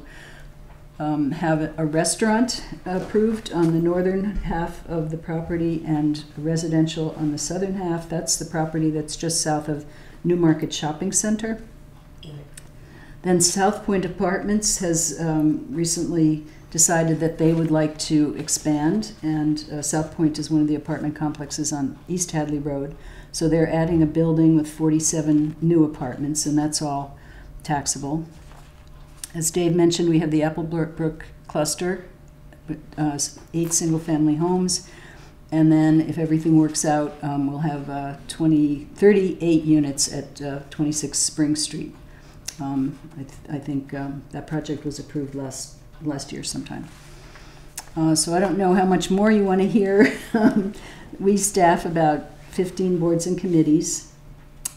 have a restaurant approved on the northern half of the property and residential on the southern half. That's the property that's just south of Newmarket Shopping Center. Then South Point Apartments has recently decided that they would like to expand, and South Point is one of the apartment complexes on East Hadley Road. So they're adding a building with 47 new apartments, and that's all taxable. As Dave mentioned, we have the Applebrook cluster, 8 single-family homes, and then if everything works out, we'll have 38 units at 26 Spring Street. I think that project was approved last year sometime. So I don't know how much more you want to hear. We staff about 15 boards and committees,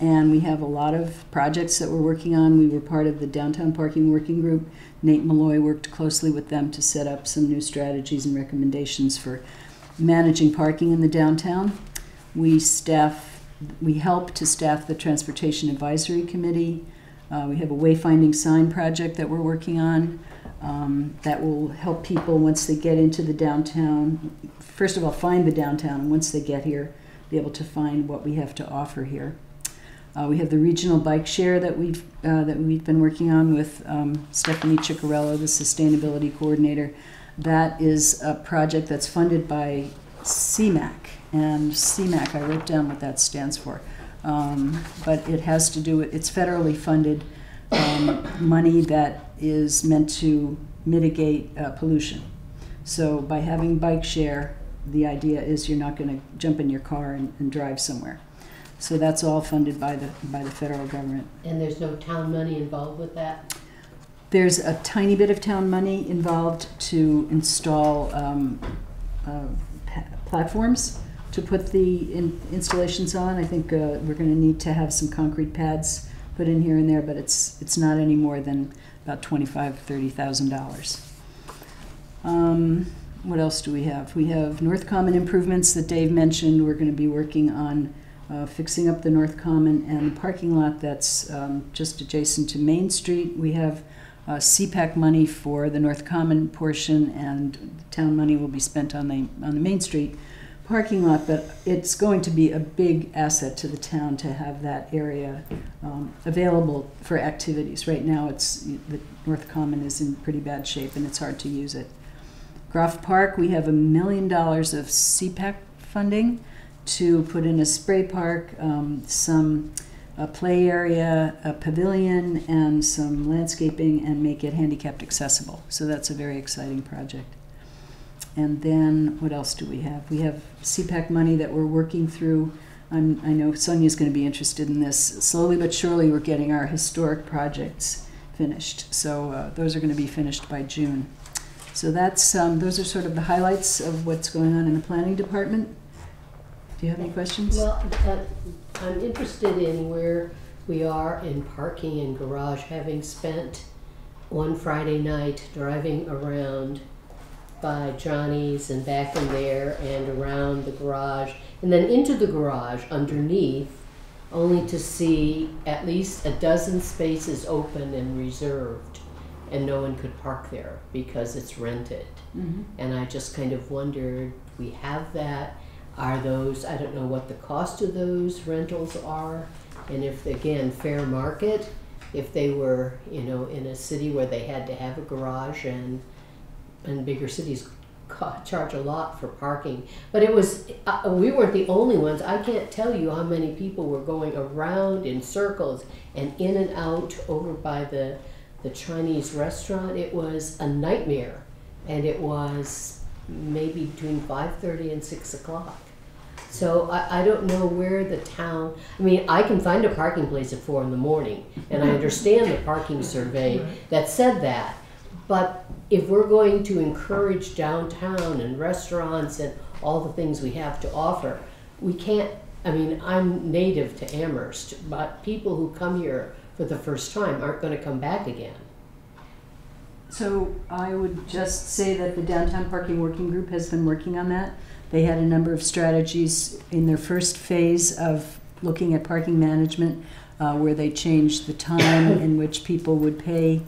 and we have a lot of projects that we're working on. We were part of the Downtown Parking Working Group. Nate Malloy worked closely with them to set up some new strategies and recommendations for managing parking in the downtown. We help to staff the Transportation Advisory Committee. We have a wayfinding sign project that we're working on that will help people once they get into the downtown. First of all, find the downtown, and once they get here, be able to find what we have to offer here. We have the regional bike share that we've been working on with Stephanie Ciccarello, the sustainability coordinator. That is a project that's funded by CMAQ, and CMAQ, I wrote down what that stands for. But it has to do with, it's federally funded money that is meant to mitigate pollution. So by having bike share, the idea is you're not going to jump in your car and drive somewhere. So that's all funded by the federal government. And there's no town money involved with that? There's a tiny bit of town money involved to install platforms to put the installations on. I think we're going to need to have some concrete pads put in here and there, but it's not any more than about $25,000–$30,000. What else do we have? We have North Common improvements that Dave mentioned. We're going to be working on fixing up the North Common and the parking lot that's just adjacent to Main Street. We have CPAC money for the North Common portion, and town money will be spent on the Main Street parking lot, but it's going to be a big asset to the town to have that area available for activities. Right now, the North Common is in pretty bad shape and it's hard to use it. Groff Park, we have $1 million of CPAC funding to put in a spray park, a play area, a pavilion, and some landscaping, and make it handicapped accessible. So that's a very exciting project. And then what else do we have? We have CPAC money that we're working through. I know Sonia's going to be interested in this. Slowly but surely we're getting our historic projects finished. So those are going to be finished by June. So that's those are sort of the highlights of what's going on in the planning department. Do you have any questions? Well, I'm interested in where we are in parking and garage, having spent one Friday night driving around by Johnny's and back in there and around the garage and then into the garage underneath, only to see at least a dozen spaces open and reserved, and no one could park there because it's rented. Mm-hmm. And I just kind of wondered, we have that. Are those, I don't know what the cost of those rentals are, and if, again, fair market, if they were, you know, in a city where they had to have a garage, and bigger cities charge a lot for parking. But it was, we weren't the only ones. I can't tell you how many people were going around in circles and in and out over by the Chinese restaurant. It was a nightmare, and it was maybe between 5:30 and 6 o'clock. So I don't know where the town, I mean, I can find a parking place at 4 in the morning, and I understand the parking survey that said that. But if we're going to encourage downtown and restaurants and all the things we have to offer, we can't, I mean, I'm native to Amherst, but people who come here for the first time aren't going to come back again. So I would just say that the Downtown Parking Working Group has been working on that. They had a number of strategies in their first phase of looking at parking management, where they changed the time in which people would pay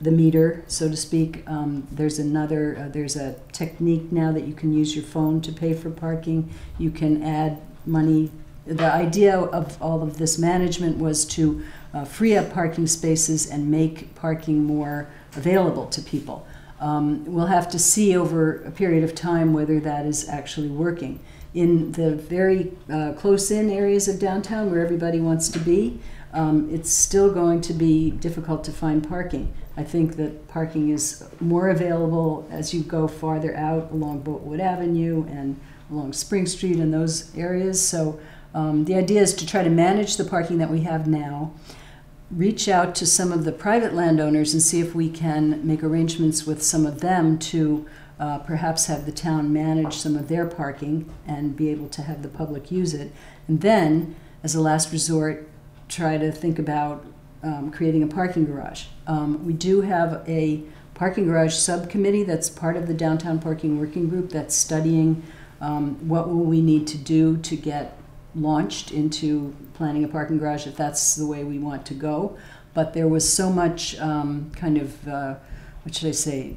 the meter, so to speak. There's a technique now that you can use your phone to pay for parking. You can add money. The idea of all of this management was to free up parking spaces and make parking more available to people. We'll have to see over a period of time whether that is actually working. In the very close-in areas of downtown where everybody wants to be, it's still going to be difficult to find parking. I think that parking is more available as you go farther out along Boatwood Avenue and along Spring Street and those areas. So the idea is to try to manage the parking that we have now, reach out to some of the private landowners and see if we can make arrangements with some of them to perhaps have the town manage some of their parking and be able to have the public use it. And then, as a last resort, try to think about creating a parking garage. We do have a parking garage subcommittee that's part of the Downtown Parking Working Group that's studying what will we need to do to get launched into planning a parking garage, if that's the way we want to go. But there was so much kind of, what should I say,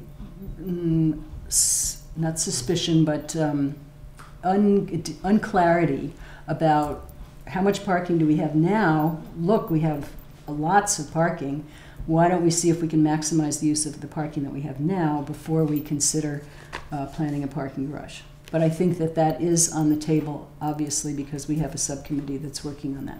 not suspicion, but unclarity about how much parking do we have now. Look, we have lots of parking. Why don't we see if we can maximize the use of the parking that we have now before we consider planning a parking garage? But I think that that is on the table, obviously, because we have a subcommittee that's working on that.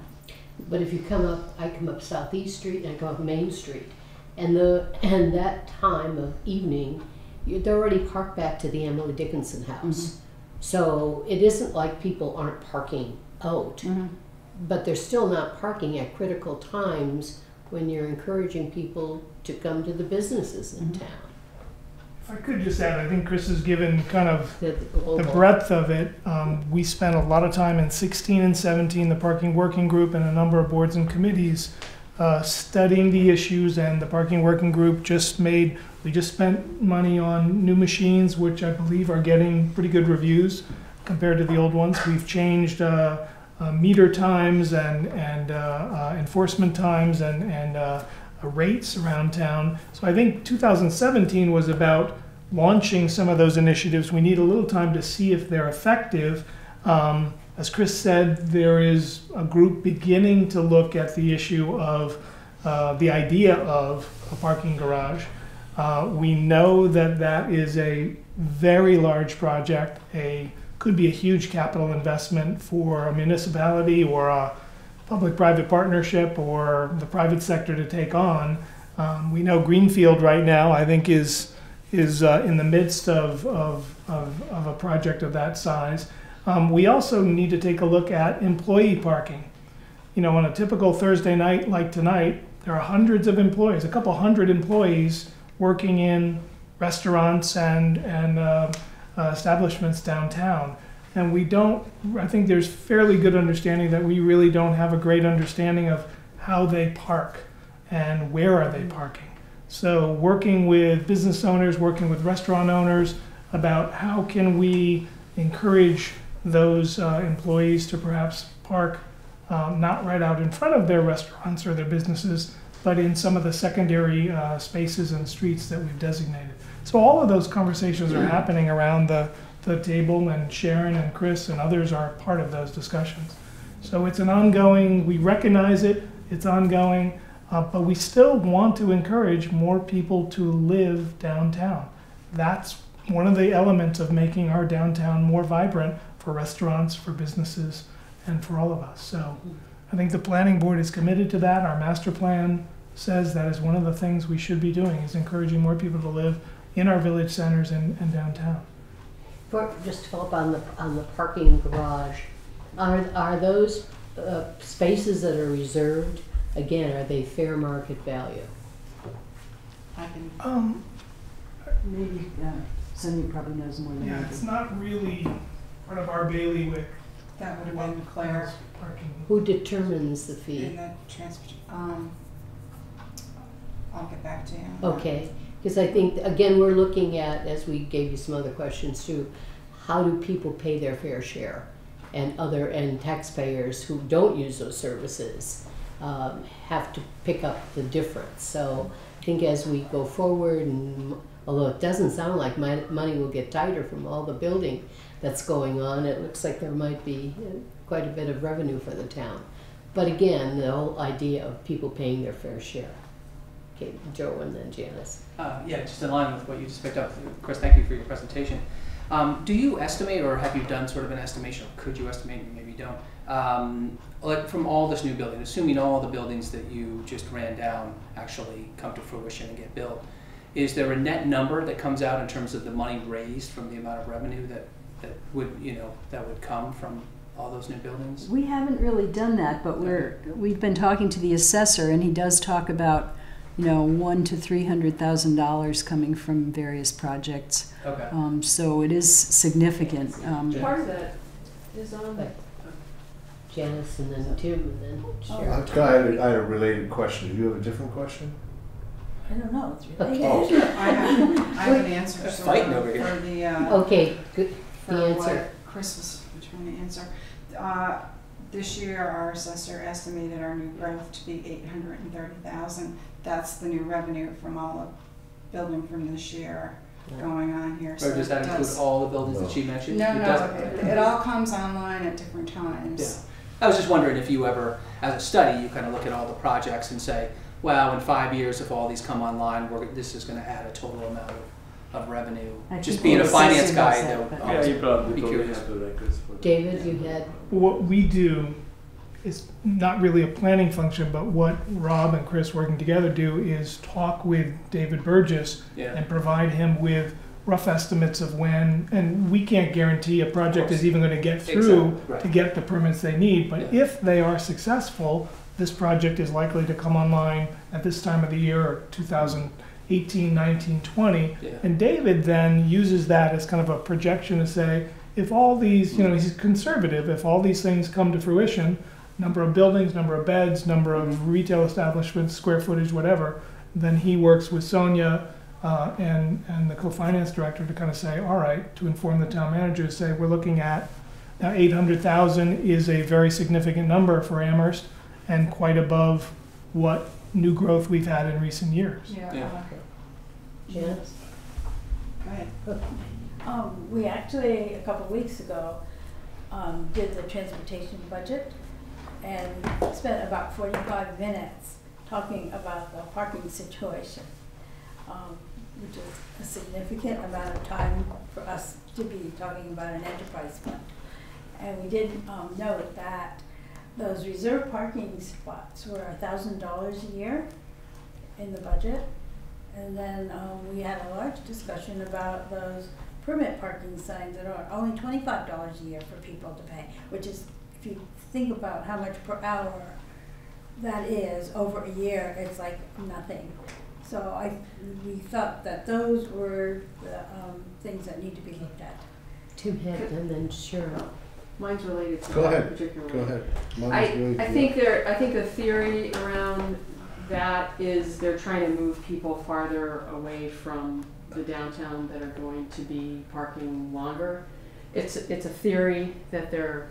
But if you come up, I come up Southeast Street and I go up Main Street, and that time of evening, they're already parked back to the Emily Dickinson house. Mm-hmm. So it isn't like people aren't parking out, mm-hmm. but they're still not parking at critical times when you're encouraging people to come to the businesses in mm-hmm. town. If I could just add, I think Chris has given kind of the breadth of it. We spent a lot of time in 16 and 17, the Parking Working Group and a number of boards and committees studying the issues, and the Parking Working Group we just spent money on new machines, which I believe are getting pretty good reviews compared to the old ones. We've changed meter times and enforcement times and rates around town. So I think 2017 was about launching some of those initiatives, we need a little time to see if they're effective. As Chris said, there is a group beginning to look at the issue of the idea of a parking garage. We know that that is a very large project, could be a huge capital investment for a municipality or a public-private partnership or the private sector to take on. We know Greenfield right now, I think, is in the midst of a project of that size. We also need to take a look at employee parking. You know, on a typical Thursday night like tonight, there are hundreds of employees, a couple hundred employees working in restaurants and establishments downtown. And I think there's fairly good understanding that we really don't have a great understanding of how they park and where are they parking. So working with business owners, working with restaurant owners about how can we encourage those employees to perhaps park not right out in front of their restaurants or their businesses, but in some of the secondary spaces and streets that we've designated. So all of those conversations are happening around the table, and Sharon and Chris and others are part of those discussions. So it's an ongoing, we recognize it's ongoing, but we still want to encourage more people to live downtown. That's one of the elements of making our downtown more vibrant for restaurants, for businesses, and for all of us. So I think the planning board is committed to that. Our master plan says that is one of the things we should be doing, is encouraging more people to live in our village centers and downtown. Just to follow up on the parking garage, are those spaces that are reserved, again, are they fair market value? I can. Maybe Sonia probably knows more than I Yeah, do. it's not really part of our bailiwick. That would have been Claire Parking. Who determines the fee? in the transport. I'll get back to you. Okay, because I think, again, we're looking at, as we gave you some other questions too, how do people pay their fair share? And taxpayers who don't use those services have to pick up the difference. So I think as we go forward, and although it doesn't sound like money will get tighter from all the building that's going on, it looks like there might be quite a bit of revenue for the town. But again, the whole idea of people paying their fair share. Okay, Joe and then Janice. Yeah, just in line with what you just picked up. Chris, thank you for your presentation. Do you estimate, or have you done sort of an estimation, or could you estimate, maybe you don't, like from all this new building, assuming all the buildings that you just ran down actually come to fruition and get built, is there a net number that comes out in terms of the money raised from the amount of revenue that would come from all those new buildings? We haven't really done that, but we've been talking to the assessor, and he does talk about $100,000 to $300,000 coming from various projects. Okay. So it is significant. Part of that is on But Janice and then Tim and then Sharon. I had a related question. Do you have a different question? I don't know, it's Okay. related. I have an answer They're sort fighting of over here. for the Okay, good. for The answer. what Chris was trying to answer. This year, our assessor estimated our new growth to be $830,000. That's the new revenue from all of building from this year going on here. Or does that include all the buildings that she mentioned? No, It no, doesn't. it all comes online at different times. Yeah. I was just wondering if you ever, as a study, you kind of look at all the projects and say, well, in 5 years, if all these come online, this is going to add a total amount of revenue. I Just think being a the finance assessor guy, does that, though, but- Yeah, you probably be curious. have the records for that. David, you had, What we do is not really a planning function, but what Rob and Chris working together do is talk with David Burgess Yeah. and provide him with rough estimates of when, and we can't guarantee a project is even going to get through Exactly, right. to get the permits they need, but Yeah. if they are successful, this project is likely to come online at this time of the year, or 2018, 19, 20. Yeah. And David then uses that as kind of a projection to say, if all these, he's conservative, if all these things come to fruition, number of buildings, number of beds, number of retail establishments, square footage, whatever, then he works with Sonia and the co-finance director to kind of say, all right, to inform the town manager, to say, we're looking at, now 800,000 is a very significant number for Amherst and quite above what new growth we've had in recent years. Yeah. Yeah. Janice? Go ahead. We actually, a couple of weeks ago, did the transportation budget and spent about 45 minutes talking about the parking situation, which is a significant amount of time for us to be talking about an enterprise fund. And we did note that those reserve parking spots were $1,000 a year in the budget. And then we had a large discussion about those permit parking signs that are only $25 a year for people to pay, which is, if you think about how much per hour that is over a year, it's like nothing. So we thought that those were the things that need to be looked at. Tim had, and then Cheryl. Mine's related to Go that ahead. particularly. Go ahead. I think the theory around that is they're trying to move people farther away from the downtown that are going to be parking longer. It's a theory that they're,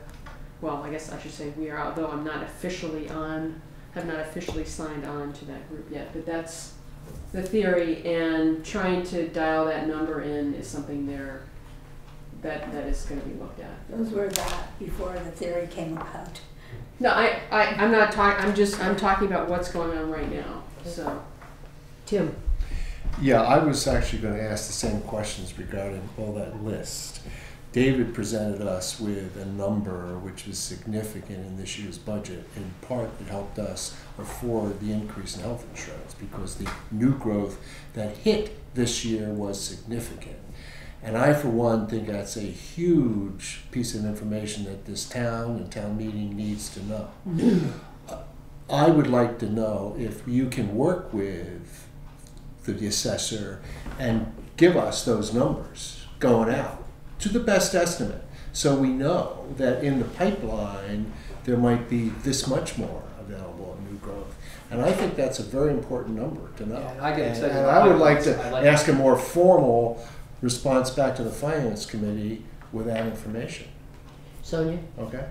well, I guess I should say we are, although I'm not officially have not officially signed on to that group yet, but that's the theory, and trying to dial that number in is something that is going to be looked at. Those were that before the theory came about. No, I'm not talking. I'm talking about what's going on right now. So, Tim. Yeah, I was actually going to ask the same questions regarding all that list. David presented us with a number which was significant in this year's budget. In part, it helped us afford the increase in health insurance because the new growth that hit this year was significant. And I, for one, think that's a huge piece of information that this town and town meeting needs to know. I would like to know if you can work with the assessor and give us those numbers going out to the best estimate, so we know that in the pipeline there might be this much more available in new growth. And I think that's a very important number to know. Yeah, I get excited and about I would like pipelines. to I like ask a more formal response back to the finance committee with that information. Sonia? Okay?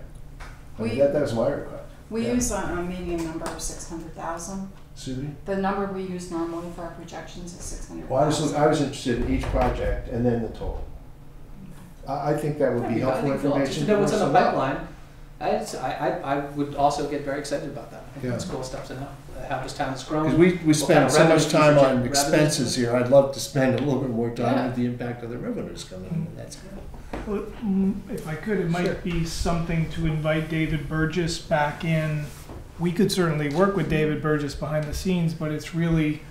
We- That was my request. We Yeah. use a median number of 600,000. Excuse me? The number we use normally for our projections is 600,000. Well, I was interested in each project and then the total. I think that would be helpful information. To know what's in the for us to know. pipeline. I would also get very excited about that. I think Yeah. that's cool stuff to know. How this town has grown. Because we what kind spend of so much revenues time we on generate, expenses here, I'd love to spend a little bit more time Yeah. with the impact of the revenues coming in, and that's Well, if I could, it might be something to invite David Burgess back in. We could certainly work with David Burgess behind the scenes, but it's really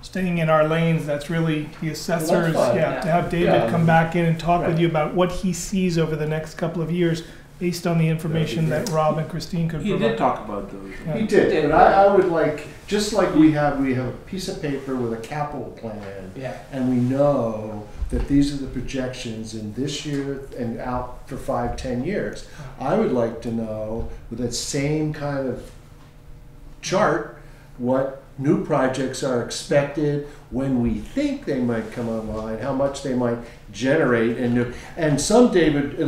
staying in our lanes. That's really the assessors. fine. Yeah, to have David Yeah. come back in and talk with Right. you about what he sees over the next couple of years based on the information that Rob and Christine could He provide. did talk about those. Yeah. He did, but I would like, just like we have a piece of paper with a capital plan, Yeah. and we know that these are the projections in this year and out for 5-10 years. I would like to know with that same kind of chart what new projects are expected, when we think they might come online, how much they might generate, and some David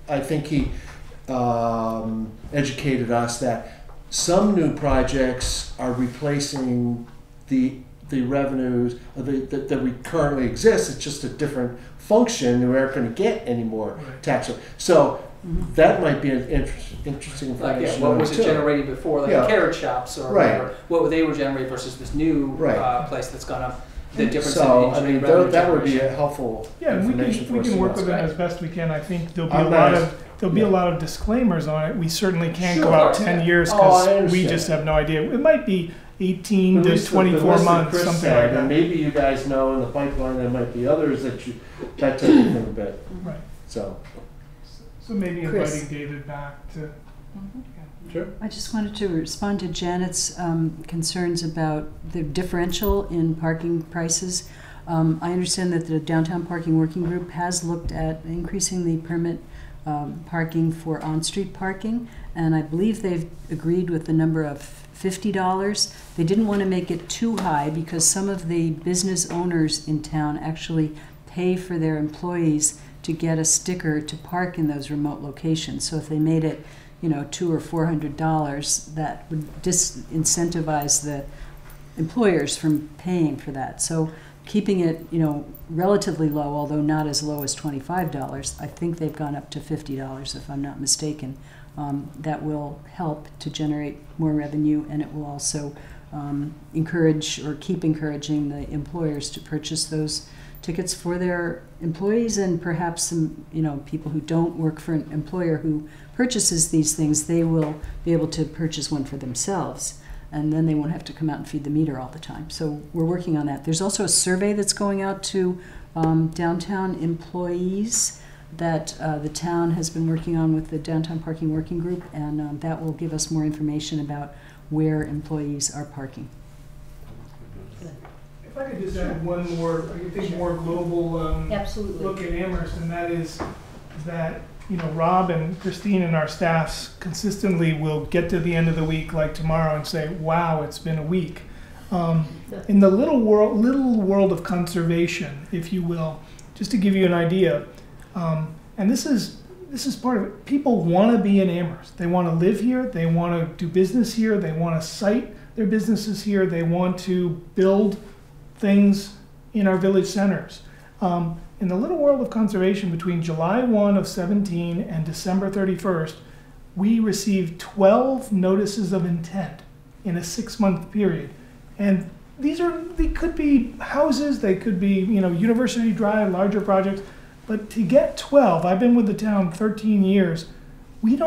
I think he educated us that some new projects are replacing the revenues that we currently exist. It's just a different function. We aren't going to get any more tax. So that might be an interesting Like, information. what was it too. generating before, like Yeah. carrot shops or Right. whatever? What they were generating versus this new place that's gone up. The difference in So, I engineering mean, revenue that would be generation. a helpful Yeah, and information for we us can to work know. with them Right. as best we can. I think there'll be I'm a lot not- of a lot of disclaimers on it. We certainly can't Sure, go of out course, 10 yeah. years Oh, I because we understand. just have no idea. It might be 18 The to list- the 24 list that months, Chris something said, like that. And maybe you guys know in the pipeline there might be others that type of thing a bit. Right. So, So maybe Chris. inviting David back to. sure. I just wanted to respond to Janet's concerns about the differential in parking prices. I understand that the Downtown Parking Working Group has looked at increasing the permit parking for on-street parking, and I believe they've agreed with the number of $50. They didn't want to make it too high because some of the business owners in town actually pay for their employees to get a sticker to park in those remote locations. So if they made it, $200 or $400, that would disincentivize the employers from paying for that. So keeping it, relatively low, although not as low as $25. I think they've gone up to $50, if I'm not mistaken. That will help to generate more revenue, and it will also encourage or keep encouraging the employers to purchase those tickets for their employees, and perhaps some, people who don't work for an employer who purchases these things, they will be able to purchase one for themselves, and then they won't have to come out and feed the meter all the time. So we're working on that. There's also a survey that's going out to downtown employees that the town has been working on with the Downtown Parking Working Group, and that will give us more information about where employees are parking. If I could just add one more, I think more global Absolutely. look at Amherst, and that is that Rob and Christine and our staffs consistently will get to the end of the week, like tomorrow, and say, "Wow, it's been a week." In the little world of conservation, if you will, just to give you an idea, and this is part of it. People want to be in Amherst. They want to live here. They want to do business here. They want to site their businesses here. They want to build things in our village centers. In the little world of conservation, between July 1 of 17 and December 31st, we received 12 notices of intent in a 6-month period. And they could be houses, they could be, University Drive, larger projects. But to get 12, I've been with the town 13 years, we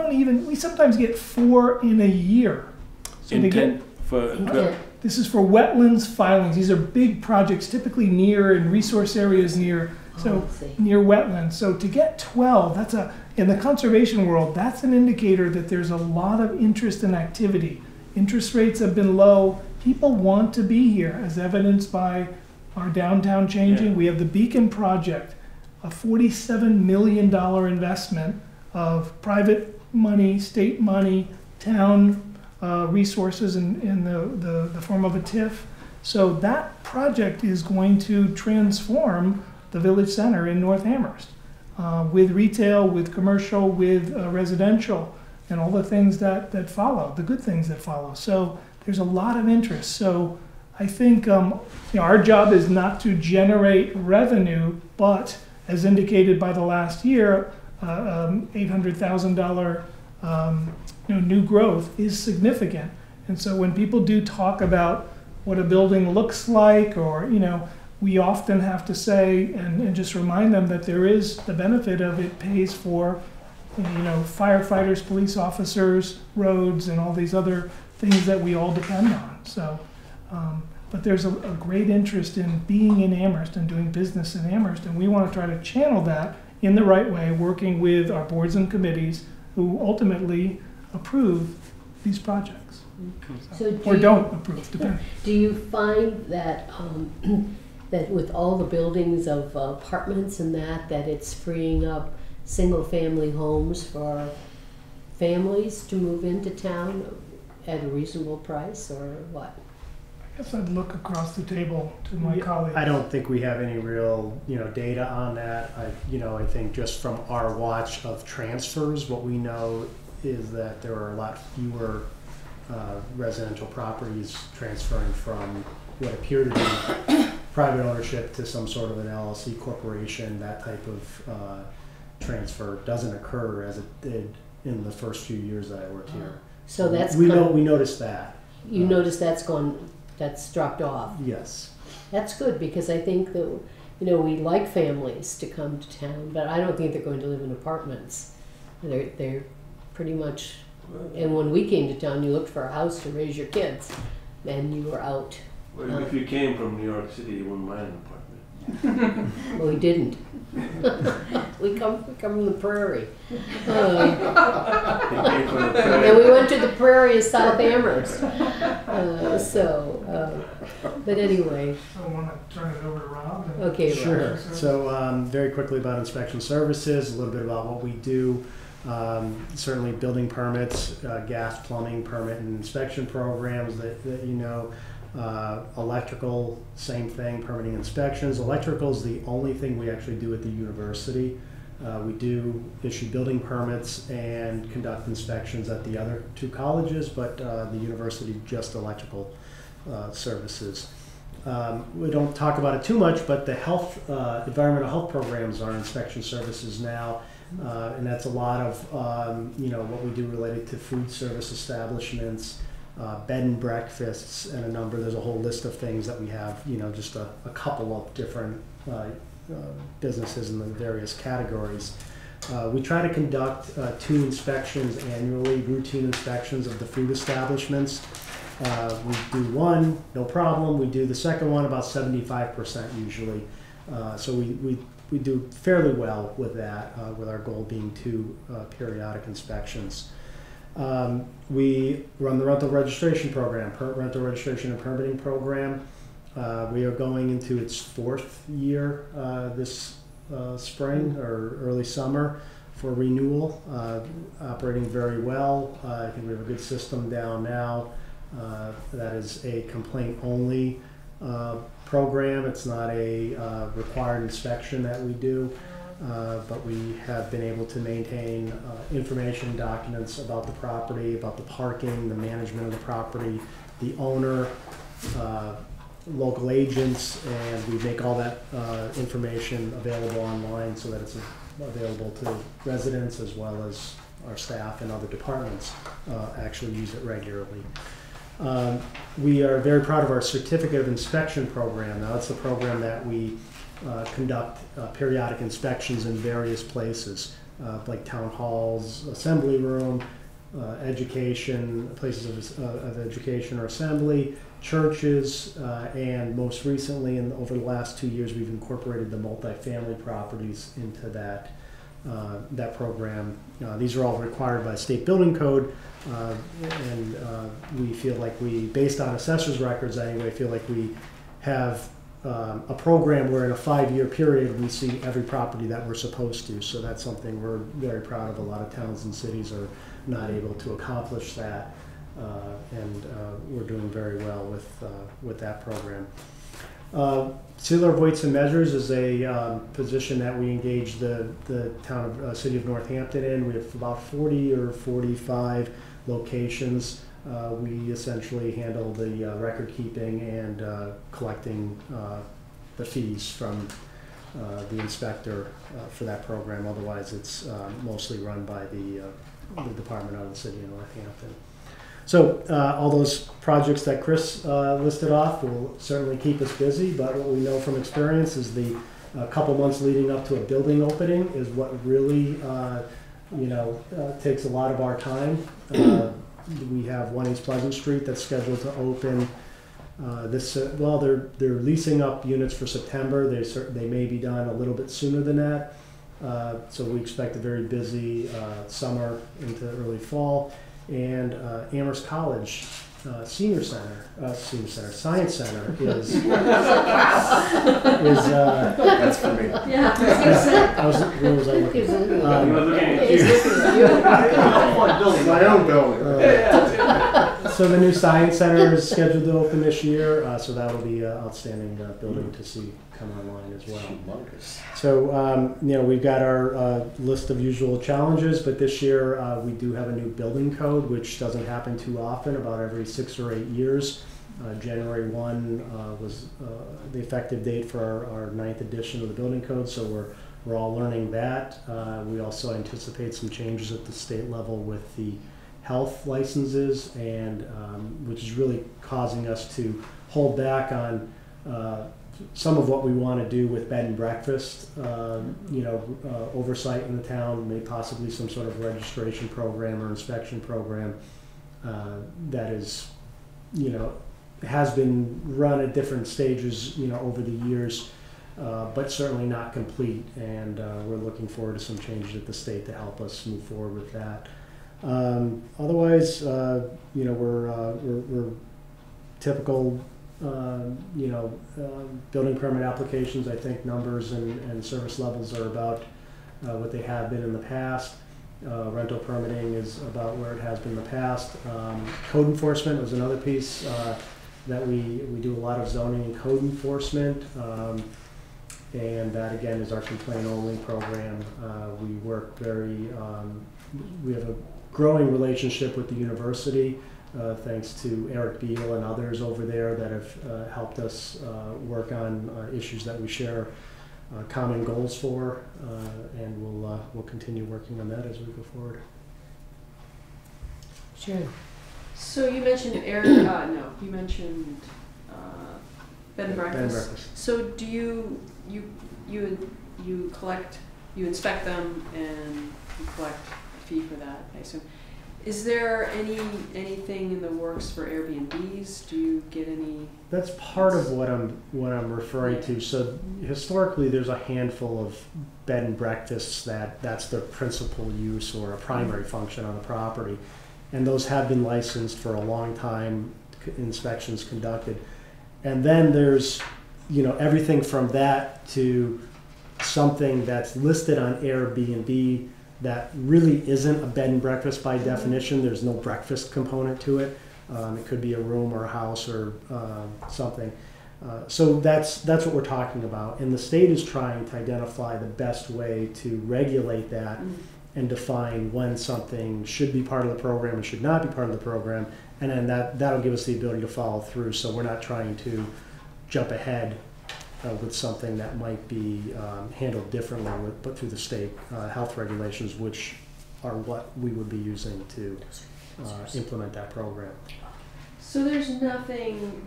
sometimes get 4 in a year. So Intent for 12. This is for wetlands filings. These are big projects, typically near in resource areas near wetlands. So to get 12, in the conservation world, that's an indicator that there's a lot of interest and activity. Interest rates have been low. People want to be here, as evidenced by our downtown changing. Yeah. We have the Beacon Project, a $47 million investment of private money, state money, town resources in the form of a TIF. So that project is going to transform the village center in North Amherst with retail, with commercial, with residential, and all the things that follow, the good things that follow. So there's a lot of interest. So I think our job is not to generate revenue, but as indicated by the last year, $800,000 new growth is significant. And so when people do talk about what a building looks like, or we often have to say and just remind them that there is the benefit of it pays for firefighters, police officers, roads, and all these other things that we all depend on. So but there's a great interest in being in Amherst and doing business in Amherst, and we want to try to channel that in the right way, working with our boards and committees who ultimately approve these projects. Or don't approve, depending. Do you find that that with all the buildings of apartments and that it's freeing up single-family homes for families to move into town at a reasonable price, or what? I guess I'd look across the table to my colleagues. I don't think we have any real, data on that. I think just from our watch of transfers, what we know is that there are a lot fewer residential properties transferring from what appear to be private ownership to some sort of an LLC corporation. That type of transfer doesn't occur as it did in the first few years that I worked here. So that's we noticed that. You notice that's dropped off. Yes. That's good, because I think that we like families to come to town, but I don't think they're going to live in apartments. They're pretty much. And when we came to town, you looked for a house to raise your kids, and you were out. Well, if you came from New York City, you wouldn't mind an apartment. Well, we didn't. we come from the prairie. And we went to the prairie of South Amherst. But anyway. I want to turn it over to Rob. Okay, sure. Rob. So very quickly about inspection services, a little bit about what we do. Certainly building permits, gas, plumbing, permit and inspection programs that electrical, same thing, permitting inspections. Electrical is the only thing we actually do at the university. We do issue building permits and conduct inspections at the other 2 colleges, but the university just electrical services. we don't talk about it too much, but the health, environmental health programs are inspection services now. And that's a lot of, what we do related to food service establishments, bed and breakfasts, and there's a whole list of things that we have, just a couple of different businesses in the various categories. We try to conduct 2 inspections annually, routine inspections of the food establishments. We do one, no problem. We do the second one about 75% usually. So we do fairly well with that, with our goal being 2 periodic inspections. We run the rental registration program, rental registration and permitting program. We are going into its 4th year this spring or early summer for renewal, operating very well. I think we have a good system down now. That is a complaint-only program. It's not a required inspection that we do, but we have been able to maintain information documents about the property, about the parking, the management of the property, the owner, local agents, and we make all that information available online so that it's available to residents as well as our staff and other departments actually use it regularly. We are very proud of our certificate of inspection program. Now, it's the program that we conduct periodic inspections in various places, like town halls, assembly room, education, places of education or assembly, churches, and most recently, over the last 2 years, we've incorporated the multifamily properties into that program. These are all required by state building code, and we feel like based on assessor's records anyway, feel like we have a program where in a 5-year period we see every property that we're supposed to. So that's something we're very proud of. A lot of towns and cities are not able to accomplish that, and we're doing very well with that program. Sealer of weights and measures is a position that we engage the town of city of Northampton in. We have about 40 or 45 locations. We essentially handle the record keeping and collecting the fees from the inspector for that program. Otherwise, it's mostly run by the department out of the city of Northampton. So all those projects that Chris listed off will certainly keep us busy, but what we know from experience is the couple months leading up to a building opening is what really takes a lot of our time. We have 1 East Pleasant Street that's scheduled to open they're leasing up units for September. They may be done a little bit sooner than that. So we expect a very busy summer into early fall. And Amherst College Science Center is That's for me. Yeah. where was I looking? My own building. So the new Science Center is scheduled to open this year, so that'll be an outstanding building to see come online as well. Humongous. So we've got our list of usual challenges, but this year we do have a new building code, which doesn't happen too often, about every 6 or 8 years. January 1 was the effective date for our 9th edition of the building code, so we're all learning that. We also anticipate some changes at the state level with the health licenses, and which is really causing us to hold back on some of what we want to do with bed and breakfast, oversight in the town, maybe possibly some sort of registration program or inspection program that is, has been run at different stages, over the years, but certainly not complete. And we're looking forward to some changes at the state to help us move forward with that. Otherwise, we're typical. Building permit applications, I think numbers and service levels are about what they have been in the past. Rental permitting is about where it has been in the past. Code enforcement was another piece that we do a lot of zoning and code enforcement. And that again is our complaint only program. We work we have a growing relationship with the university. thanks to Eric Beal and others over there that have helped us work on issues that we share common goals for, and we'll continue working on that as we go forward. Sure. So you mentioned you mentioned bed and breakfast. Bed and breakfast. So do you collect, you inspect them and you collect a fee for that, I assume. Is there anything in the works for Airbnbs? Do you get any? That's part of what I'm referring to. So historically, there's a handful of bed and breakfasts that's their principal use or a primary function on the property, and those have been licensed for a long time, inspections conducted, and then there's everything from that to something that's listed on Airbnb that really isn't a bed and breakfast by definition. There's no breakfast component to it. It could be a room or a house or something. So that's what we're talking about. And the state is trying to identify the best way to regulate that and define when something should be part of the program and should not be part of the program. And then that'll give us the ability to follow through. So we're not trying to jump ahead with something that might be handled differently, but through the state health regulations, which are what we would be using to implement that program. So there's nothing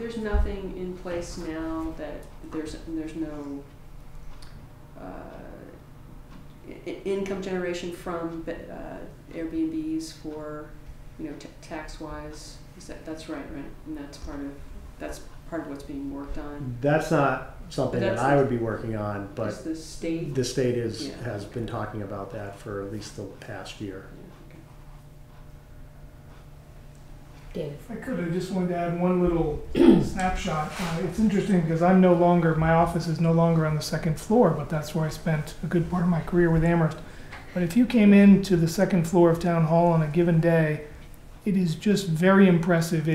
in place now that there's no income generation from Airbnbs for tax wise. That's right, and that's part of what's being worked on. That's not something that I would be working on, but the state has been talking about that for at least the past year. Dave. If I could, I just wanted to add one little snapshot. It's interesting because my office is no longer on the second floor, but that's where I spent a good part of my career with Amherst. But if you came into the second floor of Town Hall on a given day, it is just very impressive.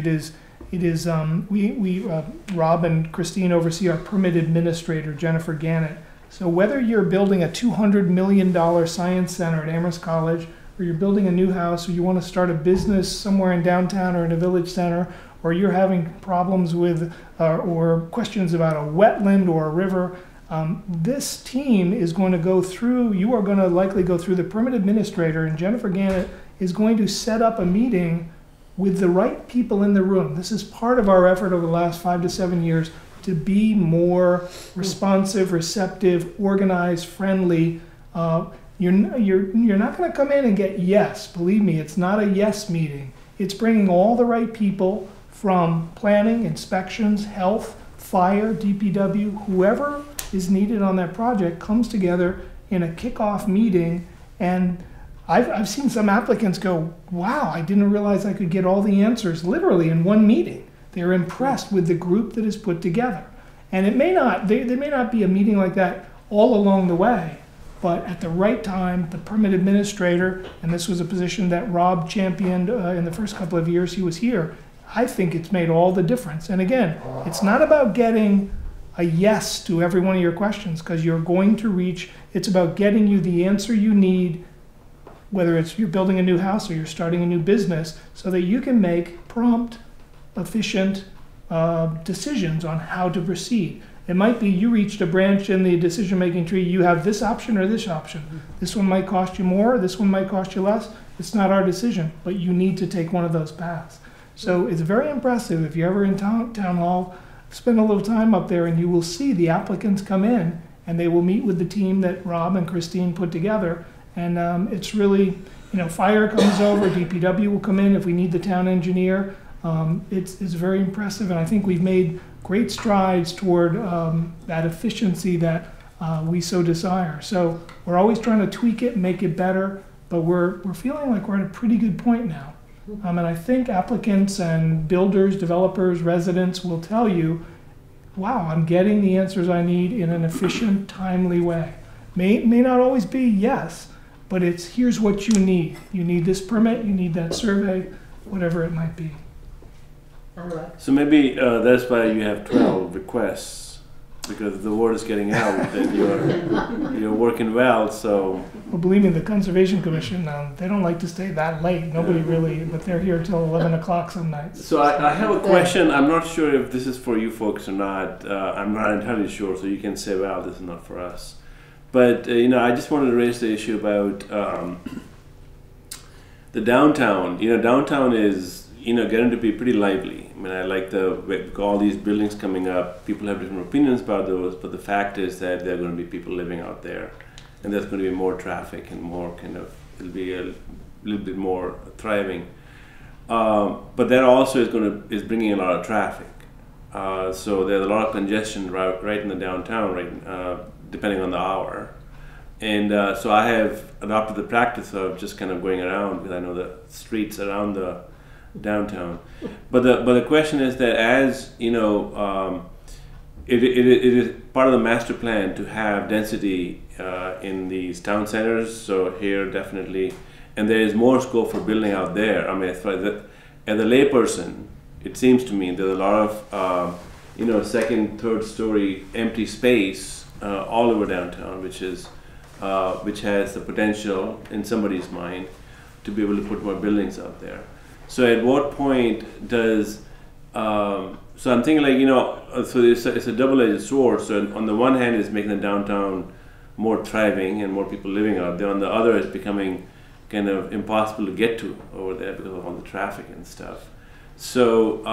Rob and Christine oversee our permit administrator, Jennifer Gannett. So whether you're building a $200 million science center at Amherst College, or you're building a new house, or you want to start a business somewhere in downtown or in a village center, or you're having problems with or questions about a wetland or a river, this team is going to go through, you are going to likely go through the permit administrator, and Jennifer Gannett is going to set up a meeting with the right people in the room. This is part of our effort over the last 5 to 7 years to be more responsive, receptive, organized, friendly. You're not going to come in and get yes. Believe me, it's not a yes meeting. It's bringing all the right people from planning, inspections, health, fire, DPW, whoever is needed on that project comes together in a kickoff meeting. And I've seen some applicants go, wow, I didn't realize I could get all the answers literally in one meeting. They're impressed with the group that is put together. And it may not, there may not be a meeting like that all along the way, but at the right time, the permit administrator, and this was a position that Rob championed in the first couple of years he was here, I think it's made all the difference. And again, it's not about getting a yes to every one of your questions, because you're going to reach, it's about getting you the answer you need, whether it's you're building a new house or you're starting a new business, so that you can make prompt, efficient decisions on how to proceed. It might be you reached a branch in the decision-making tree, you have this option or this option. This one might cost you more, this one might cost you less. It's not our decision, but you need to take one of those paths. So it's very impressive. If you're ever in town hall, spend a little time up there and you will see the applicants come in and they will meet with the team that Rob and Christine put together. And it's really, fire comes over, DPW will come in if we need the town engineer. It's very impressive, and I think we've made great strides toward that efficiency that we so desire. So we're always trying to tweak it and make it better, but we're feeling like we're at a pretty good point now. And I think applicants and builders, developers, residents will tell you, wow, I'm getting the answers I need in an efficient, timely way. May not always be yes, but it's here's what you need. You need this permit, you need that survey, whatever it might be. So maybe that's why you have 12 requests. because the word is getting out that you're working well. So Well, believe me, the Conservation Commission, they don't like to stay that late. Nobody really, but they're here till 11 o'clock some nights. So I have a question. I'm not sure if this is for you folks or not. I'm not entirely sure, so you can say, well, this is not for us. But, I just wanted to raise the issue about the downtown. Downtown is, getting to be pretty lively. I mean, I like all these buildings coming up. People have different opinions about those, but the fact is that there are going to be people living out there. And there's going to be more traffic and more it'll be a little bit more thriving. But that also is bringing a lot of traffic. So there's a lot of congestion right in the downtown, depending on the hour. And so I have adopted the practice of just kind of going around because I know the streets around the downtown. But the question is that as it is part of the master plan to have density in these town centers. So here definitely, and there is more scope for building out there. I mean, as a layperson, it seems to me there's a lot of second, third story empty space all over downtown, which has the potential in somebody's mind to be able to put more buildings out there. So at what point does so I'm thinking so it's a double-edged sword. So on the one hand, it's making the downtown more thriving and more people living out there. On the other, it's becoming kind of impossible to get to over there because of all the traffic and stuff. So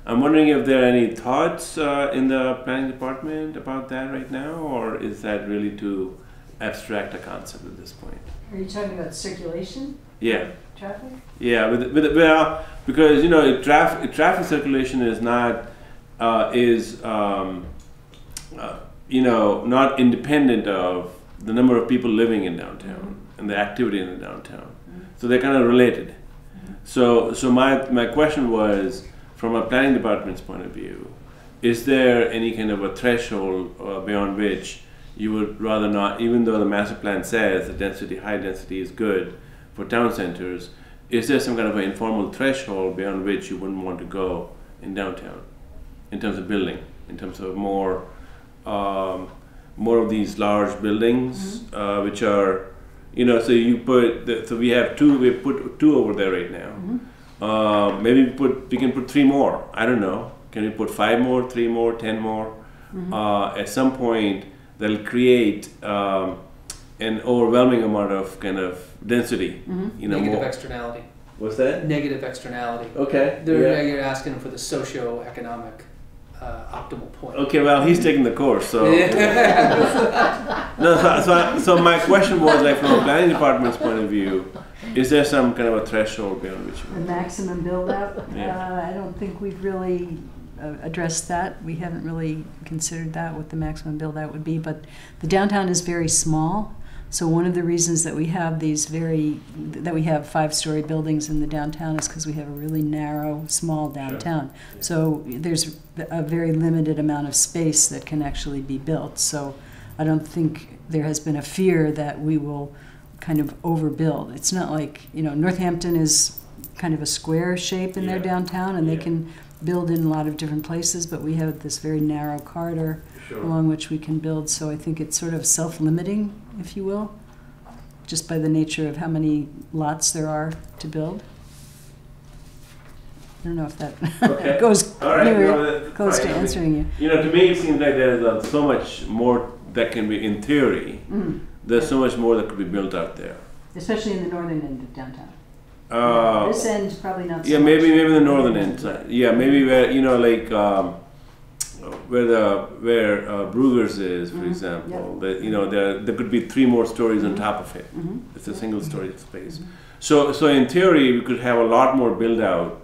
I'm wondering if there are any thoughts in the planning department about that right now, or is that really too abstract a concept at this point? Are you talking about circulation? Yeah. Traffic? Yeah, well, because traffic circulation is not not independent of the number of people living in downtown and the activity in the downtown. So they're kind of related. So my question was, from a planning department's point of view, is there any kind of a threshold beyond which you would rather not, even though the master plan says the high density is good for town centers, is there some kind of an informal threshold beyond which you wouldn't want to go in downtown in terms of building, in terms of more of these large buildings, which are, so you put, so we put two over there right now. Maybe we can put 3 more. I don't know. Can we put 5 more, 3 more, 10 more? At some point, that'll create an overwhelming amount of kind of density. Negative externality. What's that? Negative externality. Okay. You're asking for the socio-economic optimal point. Okay, well, he's taking the course, so. So my question was, from a planning department's point of view, is there some kind of a threshold beyond which The maximum build-out? Yeah. I don't think we've really addressed that. We haven't really considered that, what the maximum build-out would be, but the downtown is very small. So one of the reasons that we have that we have 5-story buildings in the downtown is because we have a really narrow, small downtown. Sure. Yeah. So there's a very limited amount of space that can actually be built. So I don't think there has been a fear that we will kind of overbuild. It's not like, Northampton is kind of a square shape in their downtown, and they can build in a lot of different places, but we have this very narrow corridor along which we can build. So I think it's sort of self-limiting, if you will, just by the nature of how many lots there are to build. I don't know if that goes anywhere close to answering you. To me it seems like there's so much more that can be, in theory, there's so much more that could be built out there. Especially in the northern end of downtown. This end probably not so much. Maybe the northern end. Yeah, maybe where, where Brugger's is, for example. There could be 3 more stories on top of it. It's a single story space. So in theory, we could have a lot more build out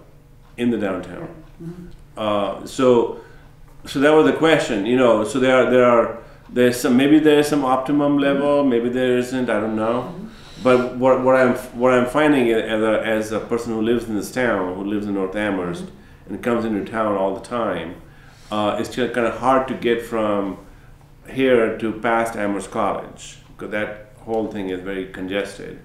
in the downtown. So that was the question. So there's some optimum level, maybe there isn't. I don't know. But what I'm finding as a person who lives in this town, who lives in North Amherst, and comes into town all the time, it's kind of hard to get from here to past Amherst College, because that whole thing is very congested.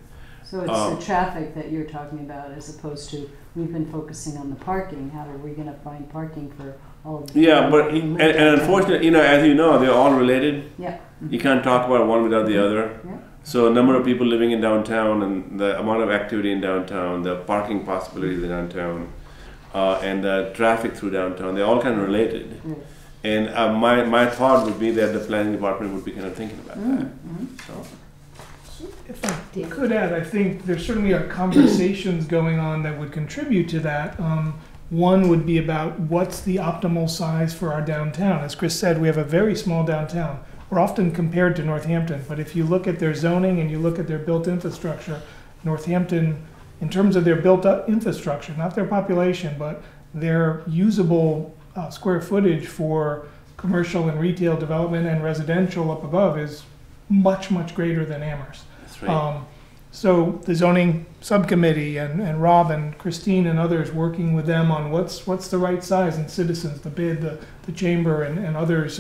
So it's the traffic that you're talking about as opposed to, we've been focusing on the parking. How are we going to find parking for all of the Yeah, people but who and live downtown? unfortunately, as you know, they're all related. Yeah. You can't talk about one without the other. Yeah. So, number of people living in downtown, and the amount of activity in downtown, the parking possibilities in downtown, and the traffic through downtown—they're all kind of related. Right. And my thought would be that the planning department would be kind of thinking about that. So. If I could add, I think there certainly are conversations going on that would contribute to that. One would be about what's the optimal size for our downtown. As Chris said, we have a very small downtown. We're often compared to Northampton, but if you look at their zoning and you look at their built infrastructure, Northampton, in terms of their built up infrastructure, not their population, but their usable square footage for commercial and retail development and residential up above is much, much greater than Amherst. That's right. So the zoning subcommittee and Rob and Christine and others working with them on what's the right size, and citizens, the bid, the chamber and others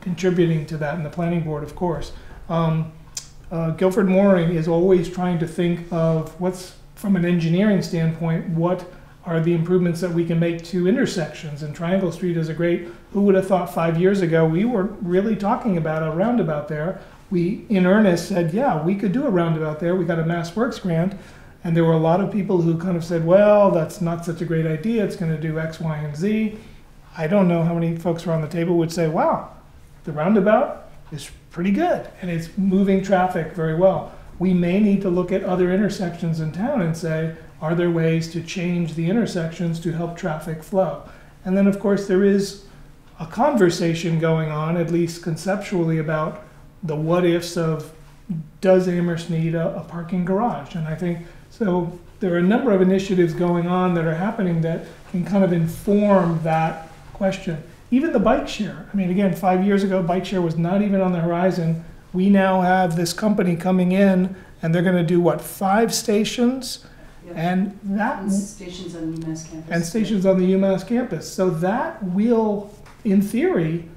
contributing to that, and the planning board, of course. Guilford Mooring is always trying to think of what's, from an engineering standpoint, what are the improvements that we can make to intersections, and Triangle Street is a great, who would have thought 5 years ago we were really talking about a roundabout there. We, in earnest, said, yeah, we could do a roundabout there. We got a Mass Works grant, and there were a lot of people who kind of said, well, that's not such a great idea. It's going to do X, Y, and Z. I don't know how many folks around the table would say, wow, the roundabout is pretty good, and it's moving traffic very well. We may need to look at other intersections in town and say, are there ways to change the intersections to help traffic flow? And then, of course, there is a conversation going on, at least conceptually, about the what ifs of, does Amherst need a parking garage? And I think, so there are a number of initiatives going on that are happening that can kind of inform that question. Even the bike share. I mean, again, 5 years ago, bike share was not even on the horizon. We now have this company coming in, and they're going to do, what, 5 stations? Yep. And that... And stations on UMass campus. And stations on the UMass campus. So that will, in theory,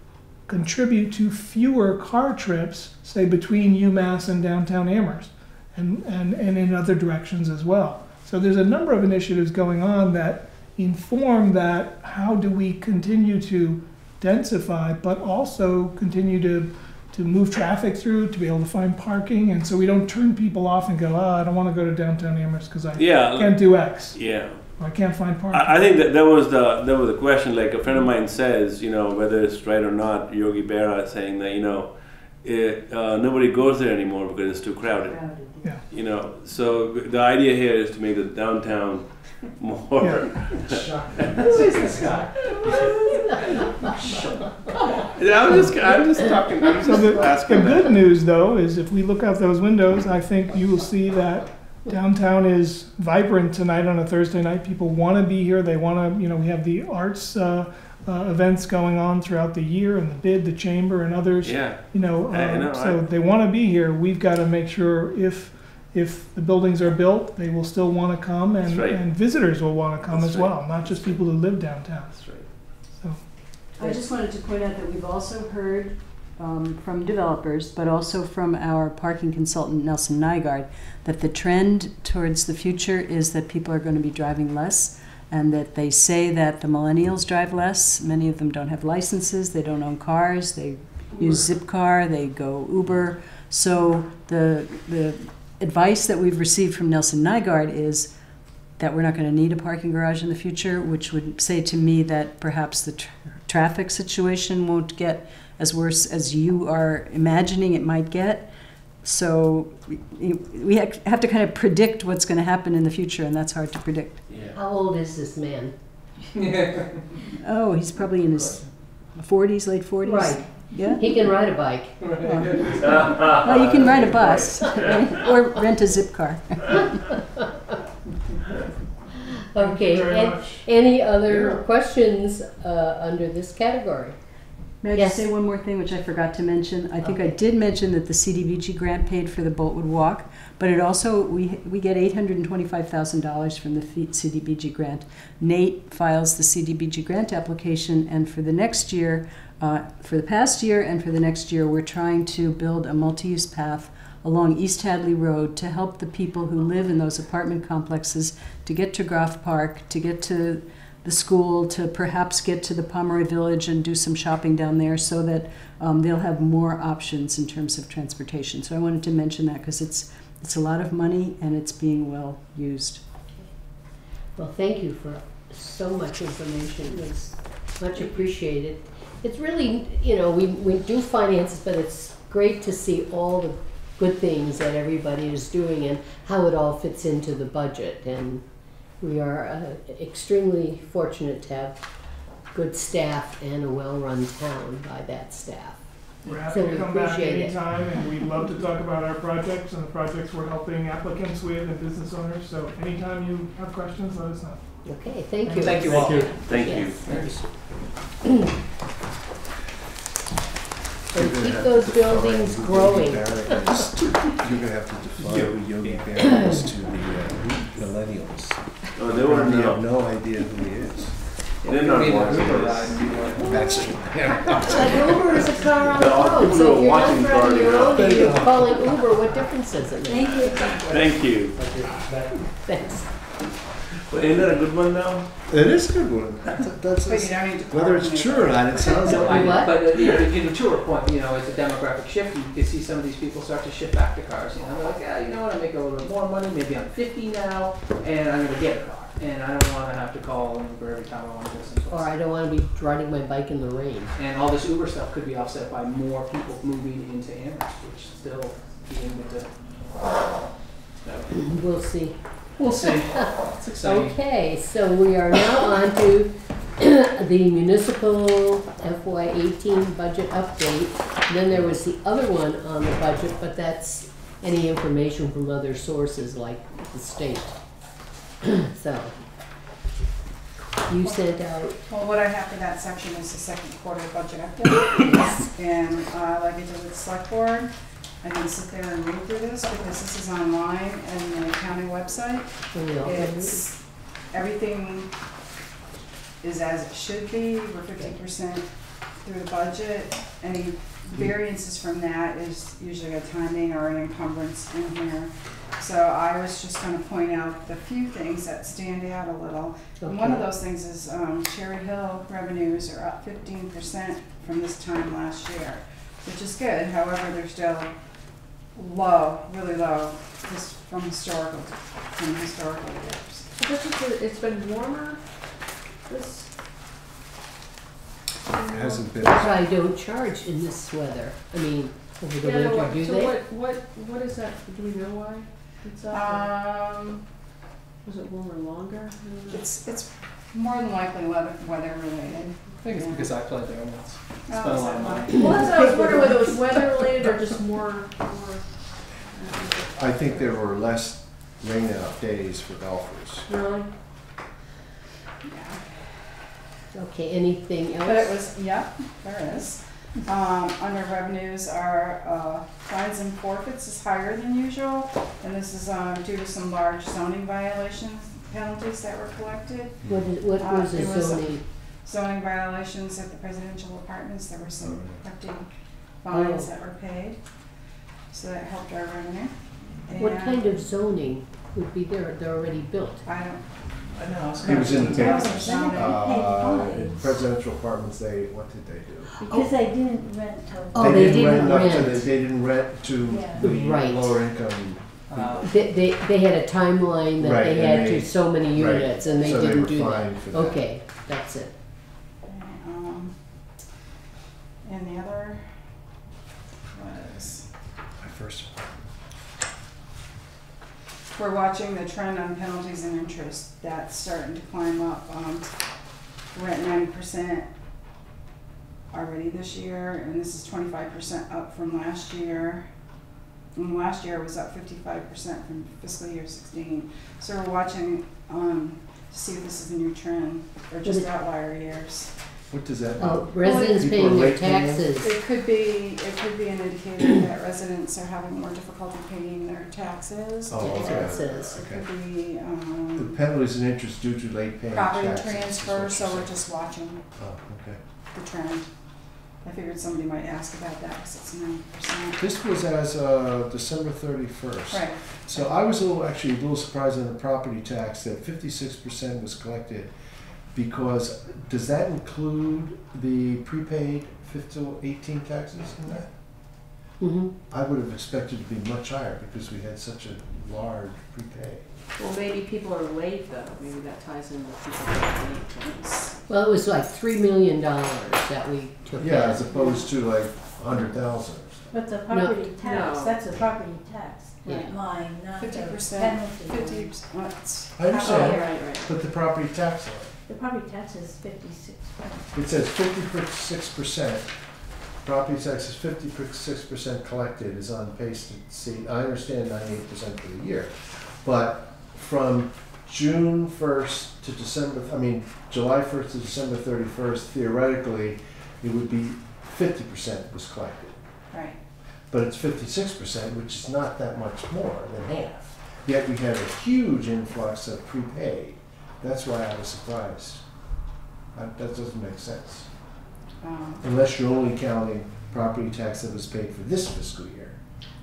contribute to fewer car trips, say, between UMass and downtown Amherst, and in other directions as well. So there's a number of initiatives going on that inform that, how do we continue to densify, but also continue to move traffic through, to be able to find parking, and so we don't turn people off and go, I don't want to go to downtown Amherst because I can't do X. Yeah. Or I can't find parking. I think that was the question. Like a friend of mine says, whether it's right or not, Yogi Berra saying that nobody goes there anymore because it's too crowded. Yeah. So the idea here is to make the downtown more. Who is this guy? I'm just talking. I'm just So the asking. good news, though, is if we look out those windows, I think you will see that downtown is vibrant tonight on a Thursday night. People want to be here. They want to, we have the arts events going on throughout the year, and the bid, the chamber, and others. Yeah. So they want to be here. We've got to make sure if the buildings are built, they will still want to come, and, right. and visitors will want to come That's as right. well, not just people who live downtown. That's right. So. I just wanted to point out that we've also heard from developers, but also from our parking consultant, Nelson Nygaard, that the trend towards the future is that people are going to be driving less, and that they say that the millennials drive less. Many of them don't have licenses, they don't own cars, they use Zipcar, they go Uber. So the advice that we've received from Nelson Nygaard is that we're not going to need a parking garage in the future, which would say to me that perhaps the traffic situation won't get as worse as you are imagining it might get. So we have to kind of predict what's going to happen in the future, and that's hard to predict. Yeah. How old is this man? Oh, he's probably in his 40s, late 40s. Right. Yeah. He can ride a bike. Well, you can ride a bus or rent a Zipcar. Okay. Very much. Any other questions under this category? May I just say one more thing, which I forgot to mention? I think I did mention that the CDBG grant paid for the Boltwood Walk, but it also, we get $825,000 from the CDBG grant. Nate files the CDBG grant application, and for the next year, for the past year and for the next year, we're trying to build a multi-use path along East Hadley Road to help the people who live in those apartment complexes to get to Groff Park, to get to the school, to perhaps get to the Pomeroy Village and do some shopping down there, so that they'll have more options in terms of transportation. So I wanted to mention that because it's a lot of money and it's being well used. Well, thank you for so much information. It's much appreciated. It's really, you know, we do finances, but it's great to see all the good things that everybody is doing and how it all fits into the budget. And we are extremely fortunate to have good staff and a well-run town by that staff. We're happy So to we come back appreciate it. anytime, and we'd love to talk about our projects and the projects we're helping applicants with and business owners. So anytime you have questions, let us know. Okay, thank you. Thank you all. Thank you. So keep those buildings growing. You're gonna have to define Yogi Berra to the millennials. Oh, they won't You have know. no idea who he is. They're not Maybe watching Uber this. ride. That's An Uber is a car on the The road, people so are if you're not watching driving your car, own and you're calling Uber, what difference does it make? Thank you. Thanks. Well, isn't that a good one now? It is a good one. That's But you don't need to. whether it's true or not, it sounds So, like. What? But to your point, you know, it's a demographic shift. You can see some of these people start to shift back to cars. You know, they're like, yeah, you know what, I make a little bit more money. Maybe I'm 50 now, and I'm going to get a car, and I don't want to have to call an Uber every time I want to go someplace. Or I don't want to be riding my bike in the rain. And all this Uber stuff could be offset by more people moving into Amherst, which still being with the. We'll see. We'll see. It's exciting. Okay, so we are now on to the municipal FY18 budget update. And then there was the other one on the budget, but that's any information from other sources like the state. So, you sent out, Well, what I have for that section is the second quarter budget update. And like I did with the select board, I can sit there and read through this because this is online and the county website. It's, everything is as it should be. We're 50% through the budget. Any variances from that is usually a timing or an encumbrance in here. So I was just going to point out the few things that stand out a little. And one of those things is Cherry Hill revenues are up 15% from this time last year, which is good. However, they're still low, really low, just from historical years. It's been warmer this. It hasn't been. I don't charge in this weather. I mean, over the winter, do so they? what is that? Do we know why it's up? Was it warmer longer? It's more than likely weather related. I think it's because I played there once. Oh, Spent a lot of money. Well, that's what I was wondering whether it was weather related or just more. I think there were less rain out days for golfers. Really? Yeah. Okay, anything else? But it was, yeah, there is. Under revenues, our fines and forfeits is higher than usual, and this is due to some large zoning violations, penalties that were collected. What was the it was zoning? Zoning violations at the presidential apartments. There were some collecting fines that were paid, so that helped our revenue. What And kind of zoning would be there? They're already built. I don't. I know. He was in the That was paper. our zoning. In presidential apartments, what did they do? Because they didn't rent till. Oh, they didn't up to rent. they didn't rent to Yeah. the Right. lower income. They had a timeline that Right, they and had they- to so many right. units, and they So they didn't were do that. fined for that. Okay, that's it. And the other was, My first. we're watching the trend on penalties and interest. That's starting to climb up. We're at 90% already this year, and this is 25% up from last year. And last year was up 55% from fiscal year 16. So we're watching to see if this is a new trend or just outlier years. What does that mean? Oh, residents People paying are their late paying? taxes. It could be an indicator that residents are having more difficulty paying their taxes. Oh, That's okay. what it says. It Okay. could be The penalties and interest due to late paying property taxes. is transfer, what so you're we're just watching saying. Oh, okay. the trend. I figured somebody might ask about that because it's 9%. This was as December 31st. Right. So I was actually a little surprised in the property tax that 56% was collected, because does that include the prepaid 15 to 18 taxes in that? Mm-hmm. I would have expected it to be much higher because we had such a large prepay. Well, maybe people are late though, maybe that ties in with people being late. Well, it was like $3 million that we took in. Yeah, as opposed to like 100,000. But the property tax, No. that's a property tax Yeah. line, not the 50%, penalty. 50%. I understand. Oh, right. But the property tax line, The property tax is 56. it says 56%. Property tax is 56% collected, is on pace to see, I understand 98% for the year. But from June 1st to July 1st to December 31st, theoretically, it would be 50% was collected. Right. But it's 56%, which is not that much more than half. Yet we had a huge influx of prepaid. That's why I was surprised. That doesn't make sense. Unless you're only counting property tax that was paid for this fiscal year,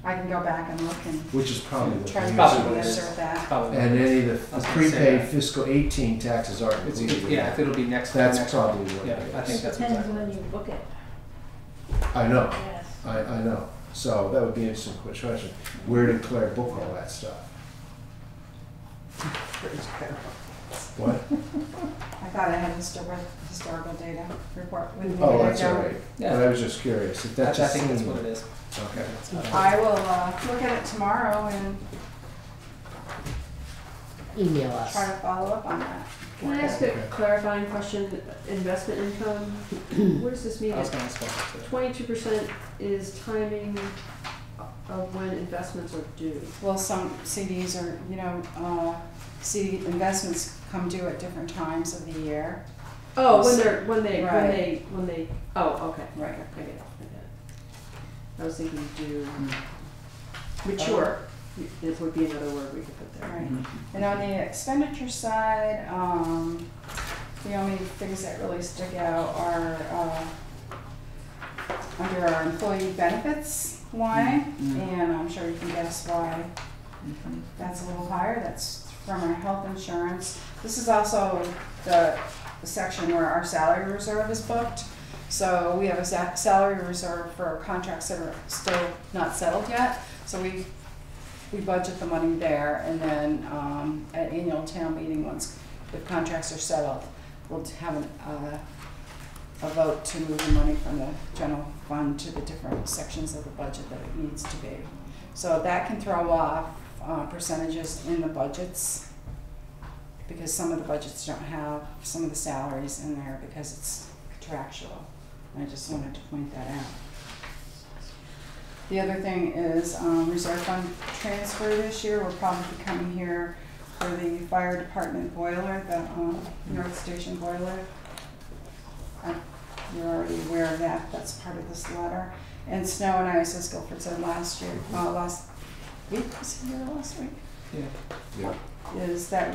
I can go back and look and which is probably the try to case. get an answer with that. Probably. And any of I the was gonna say prepaid that. fiscal 18 taxes aren't It's, included. yeah, if it'll be next. That's next probably one. what Yeah, it I is. think that's Depends exactly. when you book it, I know, yes. I know. So that would be an interesting question. Where did Claire book all that stuff? What? I thought I had historical data report with me. Oh, but I that's all don't. right. Yeah. But I was just curious. If that I just think that's seemed- what it is. Okay. I will look at it tomorrow and Email us. try to follow up on that. Can I ask a Okay. clarifying question? Investment income, where does this mean? I was going to ask that too. 22% is timing of when investments are due. Well, some CDs are, CD investments come due at different times of the year. Oh, Right. when they, oh, okay. Right. I get it. I was thinking due, mature, it would be another word we could put there. Right. And on the expenditure side, the only things that really stick out are under our employee benefits line, and I'm sure you can guess why that's a little higher. That's from our health insurance. This is also the section where our salary reserve is booked. So we have a salary reserve for contracts that are still not settled yet. So we budget the money there, and then at annual town meeting, once the contracts are settled, we'll have a vote to move the money from the general fund to the different sections of the budget that it needs to be. So that can throw off percentages in the budgets, because some of the budgets don't have some of the salaries in there because it's contractual. I just wanted to point that out. The other thing is reserve fund transfer this year. We're probably coming here for the fire department boiler, the North Station boiler. You're already aware of that. That's part of this letter. And snow and ice, as Guilford said last week, was it here last week? Yeah. Is that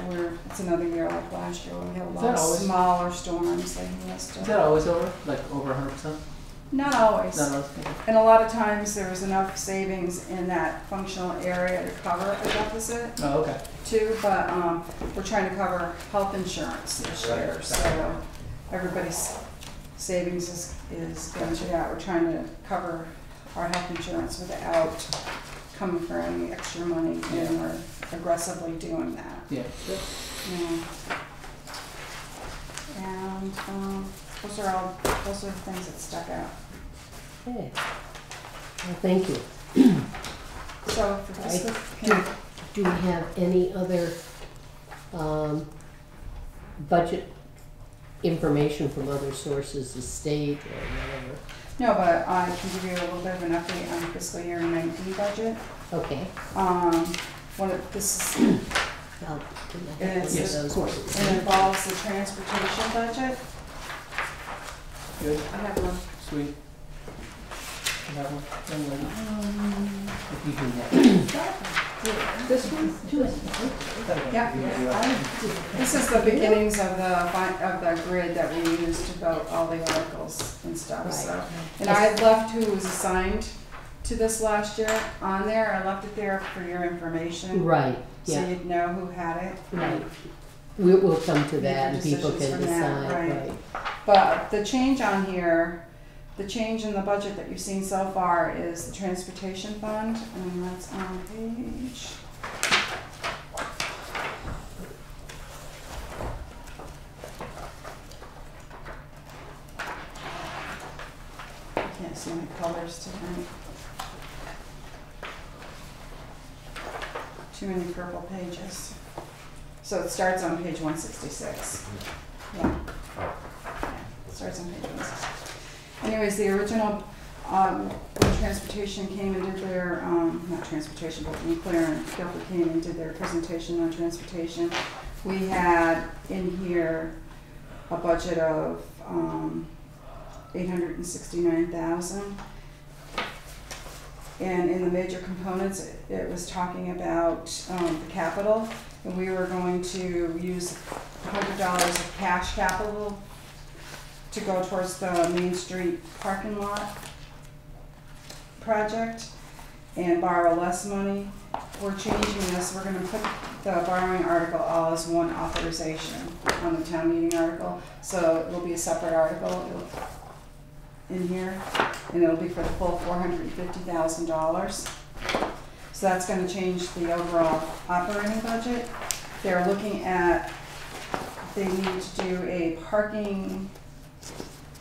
it's another year like last year. We had a Is lot that of always- smaller storms like this. Is that always over? Like over 100%? Not always. Not always. Okay. And a lot of times there was enough savings in that functional area to cover a deficit Oh, okay. too, but we're trying to cover health insurance this year, so everybody's savings is going to that. We're trying to cover our health insurance without coming for any extra money, and we're aggressively doing that. Yeah. Yeah. And those are the things that stuck out. Okay. Well, thank you. So for this, Do we have any other budget information from other sources, the state or whatever? no, but I can give you a little bit of an update on fiscal year 19 budget. Okay. This is, I'll Yes, yes, of those course. ones. it involves the transportation budget. Good. I have one. Sweet. You have one? Young lady? If you do that. This one? Yeah. This is the beginnings of the grid that we use to build all the articles and stuff, so. And I left who was assigned to this last year on there. I left it there for your information. Right, So yeah, you'd know who had it. right. We'll come to Make that and people decisions can from that, decide, right. right. But the change on here, the change in the budget that you've seen so far is the transportation fund, and that's on page. I can't see my colors tonight. Too many purple pages. So it starts on page 166. Yeah. It starts on page 166. Anyways, the original, when transportation came and did their, not transportation, but when Claire and Guilford came and did their presentation on transportation, we had in here a budget of $869,000. And in the major components, it was talking about the capital, and we were going to use $100 of cash capital to go towards the Main Street parking lot project and borrow less money. We're changing this. We're going to put the borrowing article all as one authorization on the town meeting article. So it will be a separate article in here, and it'll be for the full $450,000. So that's going to change the overall operating budget. They're looking at, they need to do a parking,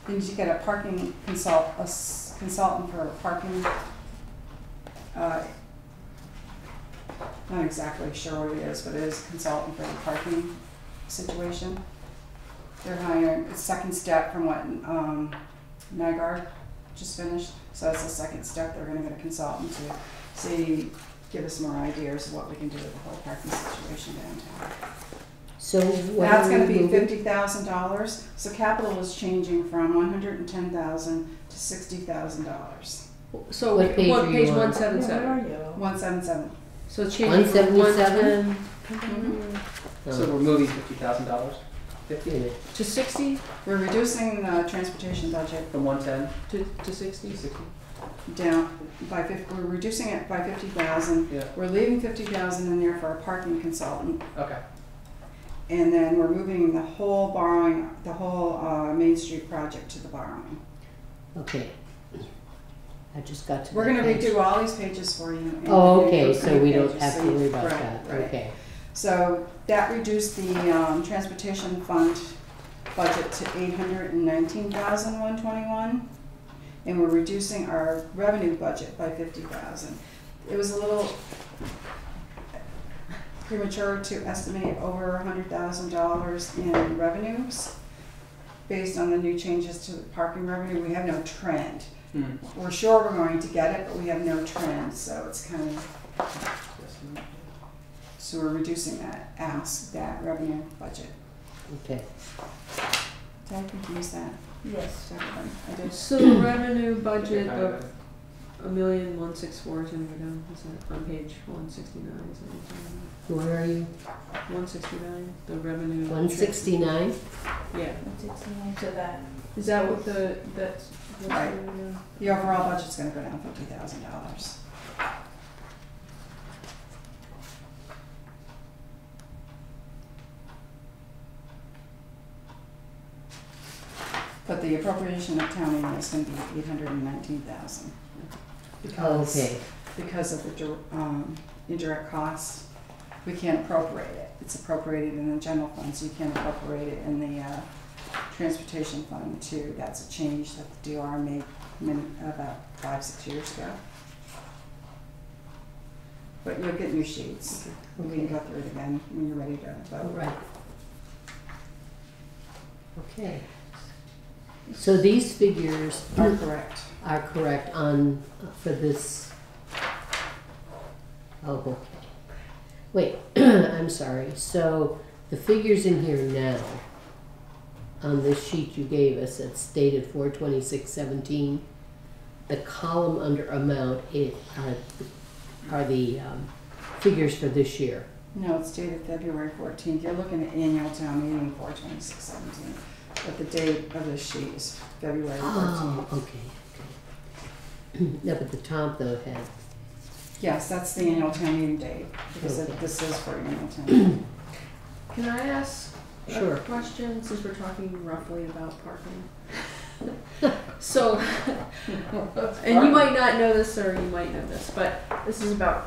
they need to get a parking consultant for parking. Not exactly sure what it is, but it is a consultant for the parking situation. They're hiring, it's second step from what Nygaard just finished. So that's the second step. They're going to get a consultant to see, give us more ideas of what we can do with the whole parking situation downtown. So what That's are going to we be moving? $50,000. So capital is changing from $110,000 to $60,000. So What page are you page on? 177? Where are you? 177. So it's changing from 177? 110 So we're moving $50,000? 50 to 60 We're reducing the transportation budget from 110 to 60? 60? down by 50. We're reducing it by 50,000. Yeah. We're leaving 50,000 in there for a parking consultant. Okay. And then we're moving the whole borrowing, the whole Main Street project to the borrowing. Okay. I just got to We're that going to page. redo all these pages for you. Oh, in okay, those so we don't pages, have so to you- worry about right, that, right. okay. So that reduced the transportation fund budget to $819,121, and we're reducing our revenue budget by $50,000. It was a little premature to estimate over $100,000 in revenues based on the new changes to the parking revenue. We have no trend. Mm. We're sure we're going to get it, but we have no trend, so it's kind of, so we're reducing that revenue budget. Okay. Did I confuse that? Yes. Everybody? I did. So the revenue budget of 1,164 is going to go down. Is that on page 169? Is that what you're Where are you? talking about? 169. The revenue. 169? Yeah. 169 to that. Is that what the that's? what's Right. going down? The overall budget's gonna go down $50,000. But the appropriation of town meeting is gonna be $819,000. Okay. Because of the indirect costs, we can't appropriate it. It's appropriated in the general fund, so you can't appropriate it in the transportation fund too. That's a change that the DOR made about 5-6 years ago. But you'll get new sheets. We can go through it again when you're ready to All vote. right. Okay. So these figures Are correct. are correct on, for this. Oh, okay. Wait, I'm sorry. So the figures in here now, on this sheet you gave us, it's dated 4/26/17. the column under amount are the figures for this year. No, it's dated February 14th. You're looking at annual town meeting for 2617. But the date of this sheet is February 14th. Oh, okay. No, but the top though had. Yes, that's the annual town meeting date, because Okay. this is for annual town meeting. Can I ask Sure. a question, since we're talking roughly about parking? So, and you might not know this or you might know this, but this is about,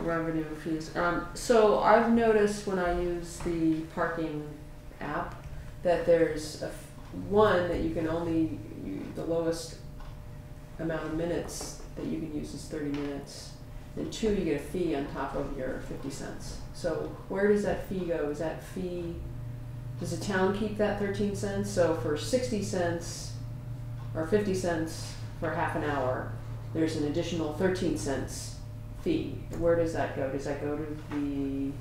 revenue fees. So I've noticed when I use the parking app that there's one that you can only, the lowest amount of minutes that you can use is 30 minutes. And 2, you get a fee on top of your 50 cents. So where does that fee go? Is that fee, does the town keep that 13 cents? So for 60 cents or 50 cents for half an hour, there's an additional 13 cents fee. Where does that go? Does that go to the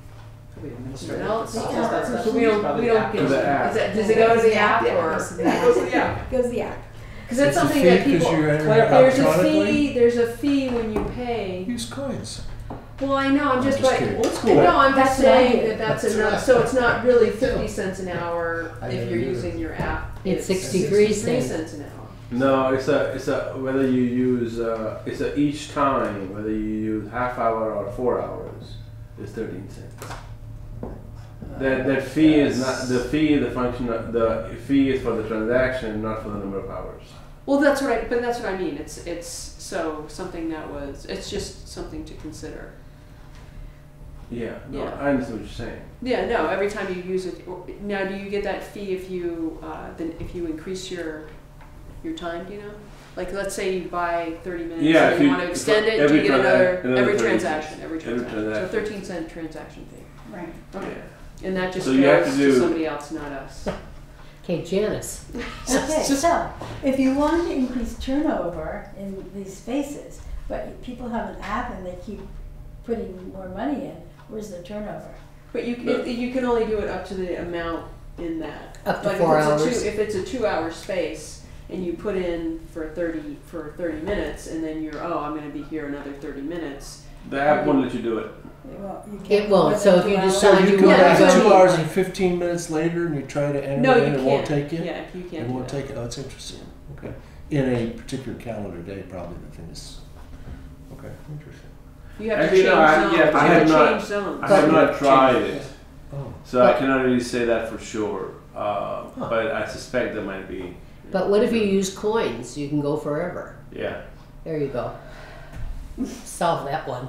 Probably administrative. no, It's not that stuff. so we don't Probably we the don't app. get To the app. does it go to the app Yeah, or it goes to the it app. goes to the app? Goes the app. Because that's It's a something fee that 'cause people you're entering there's a electronically? fee. There's a fee when you pay. Use coins. Well, I know. I'm just just like kidding. Old school. no. I'm just That's what I saying do. that that's That's enough. right. So it's not really 50 cents an hour I if never you're knew using your app. It's 63 cents an hour. No, it's a whether you use it's a each time whether you use half hour or 4 hours is 13 cents. That fee is not the fee. The function the fee is for the transaction, not for the number of hours. Well, that's right. But that's what I mean. It's so something that was. It's just something to consider. Yeah, no, Yeah. I understand what you're saying. Yeah. No. Every time you use it. Now, do you get that fee if you if you increase your time? Do you know? Like, let's say you buy 30 minutes Yeah, and if you you- want to extend it. Do every you get transac- another another every 30 transaction? cents. Every Every transaction. So transaction. 13-cent transaction fee. Right. Okay. Yeah. And that just So you have goes to to do- somebody else, not us. Okay, Janice. Okay, so if you want to increase turnover in these spaces, but people have an app and they keep putting more money in, where's the turnover? But you can only do it up to the amount in that. Up to Like 4 if hours. If it's a 2-hour space and you put in for 30 minutes and then you're I'm going to be here another 30 minutes. The app won't let you do it. Well, you It can't won't, more so than if 2 you hours. decide So you you go want Yeah, back that's to what I 2 mean. hours and 15 minutes later and you try to enter No, it you in, can't. it won't take you? Yeah, you can't. It do won't that. take it. Oh, that's interesting. Okay. In a particular calendar day, probably the thing is. Okay, interesting. You have to Actually, change no, zones. I You have have to not- change zones. I have not tried it, Oh. so I cannot really say that for sure. But I suspect there might be. But what if you use coins? You can go forever. Yeah. There you go. Solve that one.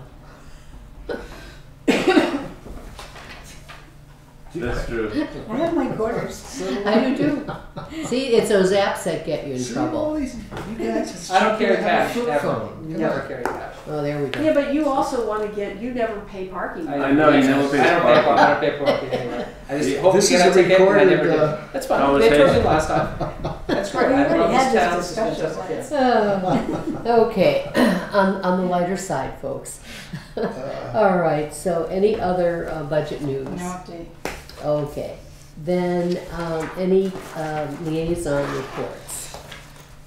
That's true. I have my quarters. I do too. See, it's those apps that get you in See, all trouble. these- you guys just I don't carry have a cash, flip ever. phone. Never carry cash. Oh, there we go. Yeah, but you also want to get. You never pay parking. I know, you never pay I don't parking. I don't pay parking anyway. I just hope This to is get a a ticket and I never recorded, did. That's fine. I was They told saying- me last time. That's great. We I already love had this this town. This is discussion fantastic. Yeah. Okay, on the lighter side, folks. All right, so any other budget news? No update. Okay, then any liaison reports?